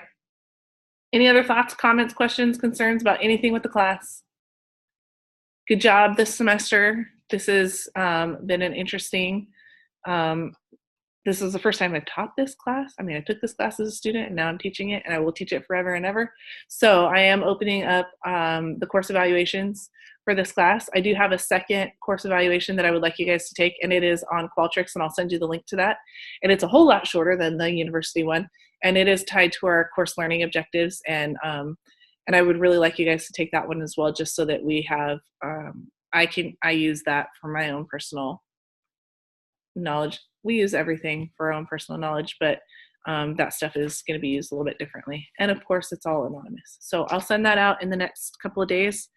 Any other thoughts, comments, questions, concerns about anything with the class? Good job this semester. This has been an interesting, this is the first time I've taught this class. I mean, I took this class as a student and now I'm teaching it and I will teach it forever and ever. So I am opening up the course evaluations for this class. I do have a second course evaluation that I would like you guys to take, and it is on Qualtrics, and I'll send you the link to that. And it's a whole lot shorter than the university one, and it is tied to our course learning objectives. And I would really like you guys to take that one as well, just so that we have, I use that for my own personal knowledge. We use everything for our own personal knowledge, but that stuff is going to be used a little bit differently. And of course, it's all anonymous. So I'll send that out in the next couple of days.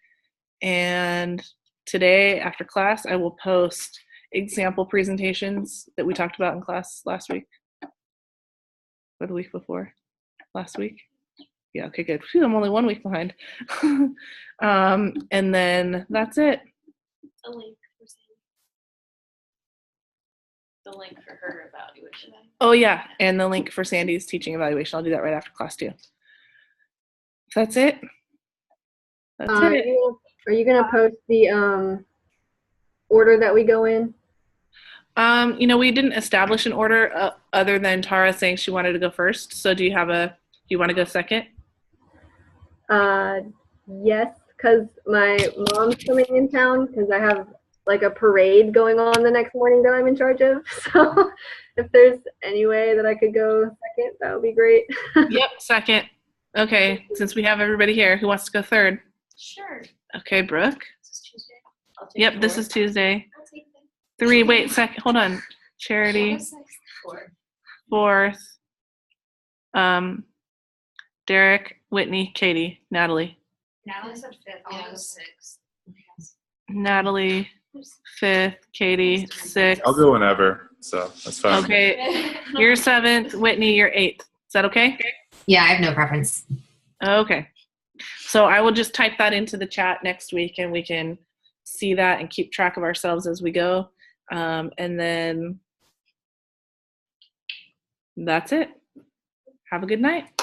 And today, after class, I will post example presentations that we talked about in class last week. Or the week before? Last week? Yeah, okay, good. Phew, I'm only 1 week behind. And then that's it. The link for Sandy. The link for her evaluation. Oh yeah, and the link for Sandy's teaching evaluation. I'll do that right after class too. That's it. That's it. Are you gonna post the order that we go in? We didn't establish an order other than Tara saying she wanted to go first. So do you want to go second? Yes, because my mom's coming in town because I have like a parade going on the next morning that I'm in charge of. So if there's any way that I could go second, that would be great. Yep, second. Okay, since we have everybody here, who wants to go third? Sure. Okay, Brooke. This is Tuesday. Yep, this is Tuesday. I'll take that. 3, wait, second, hold on. Charity, fourth. Derek, Whitney, Katie, Natalie. Natalie said fifth. I'll go sixth. Natalie, 5th, Katie, 6th. I'll go whenever, so that's fine. Okay, you're 7th, Whitney, you're 8th. Is that okay? Yeah, I have no preference. Okay. So I will just type that into the chat next week and we can see that and keep track of ourselves as we go. And then that's it. Have a good night.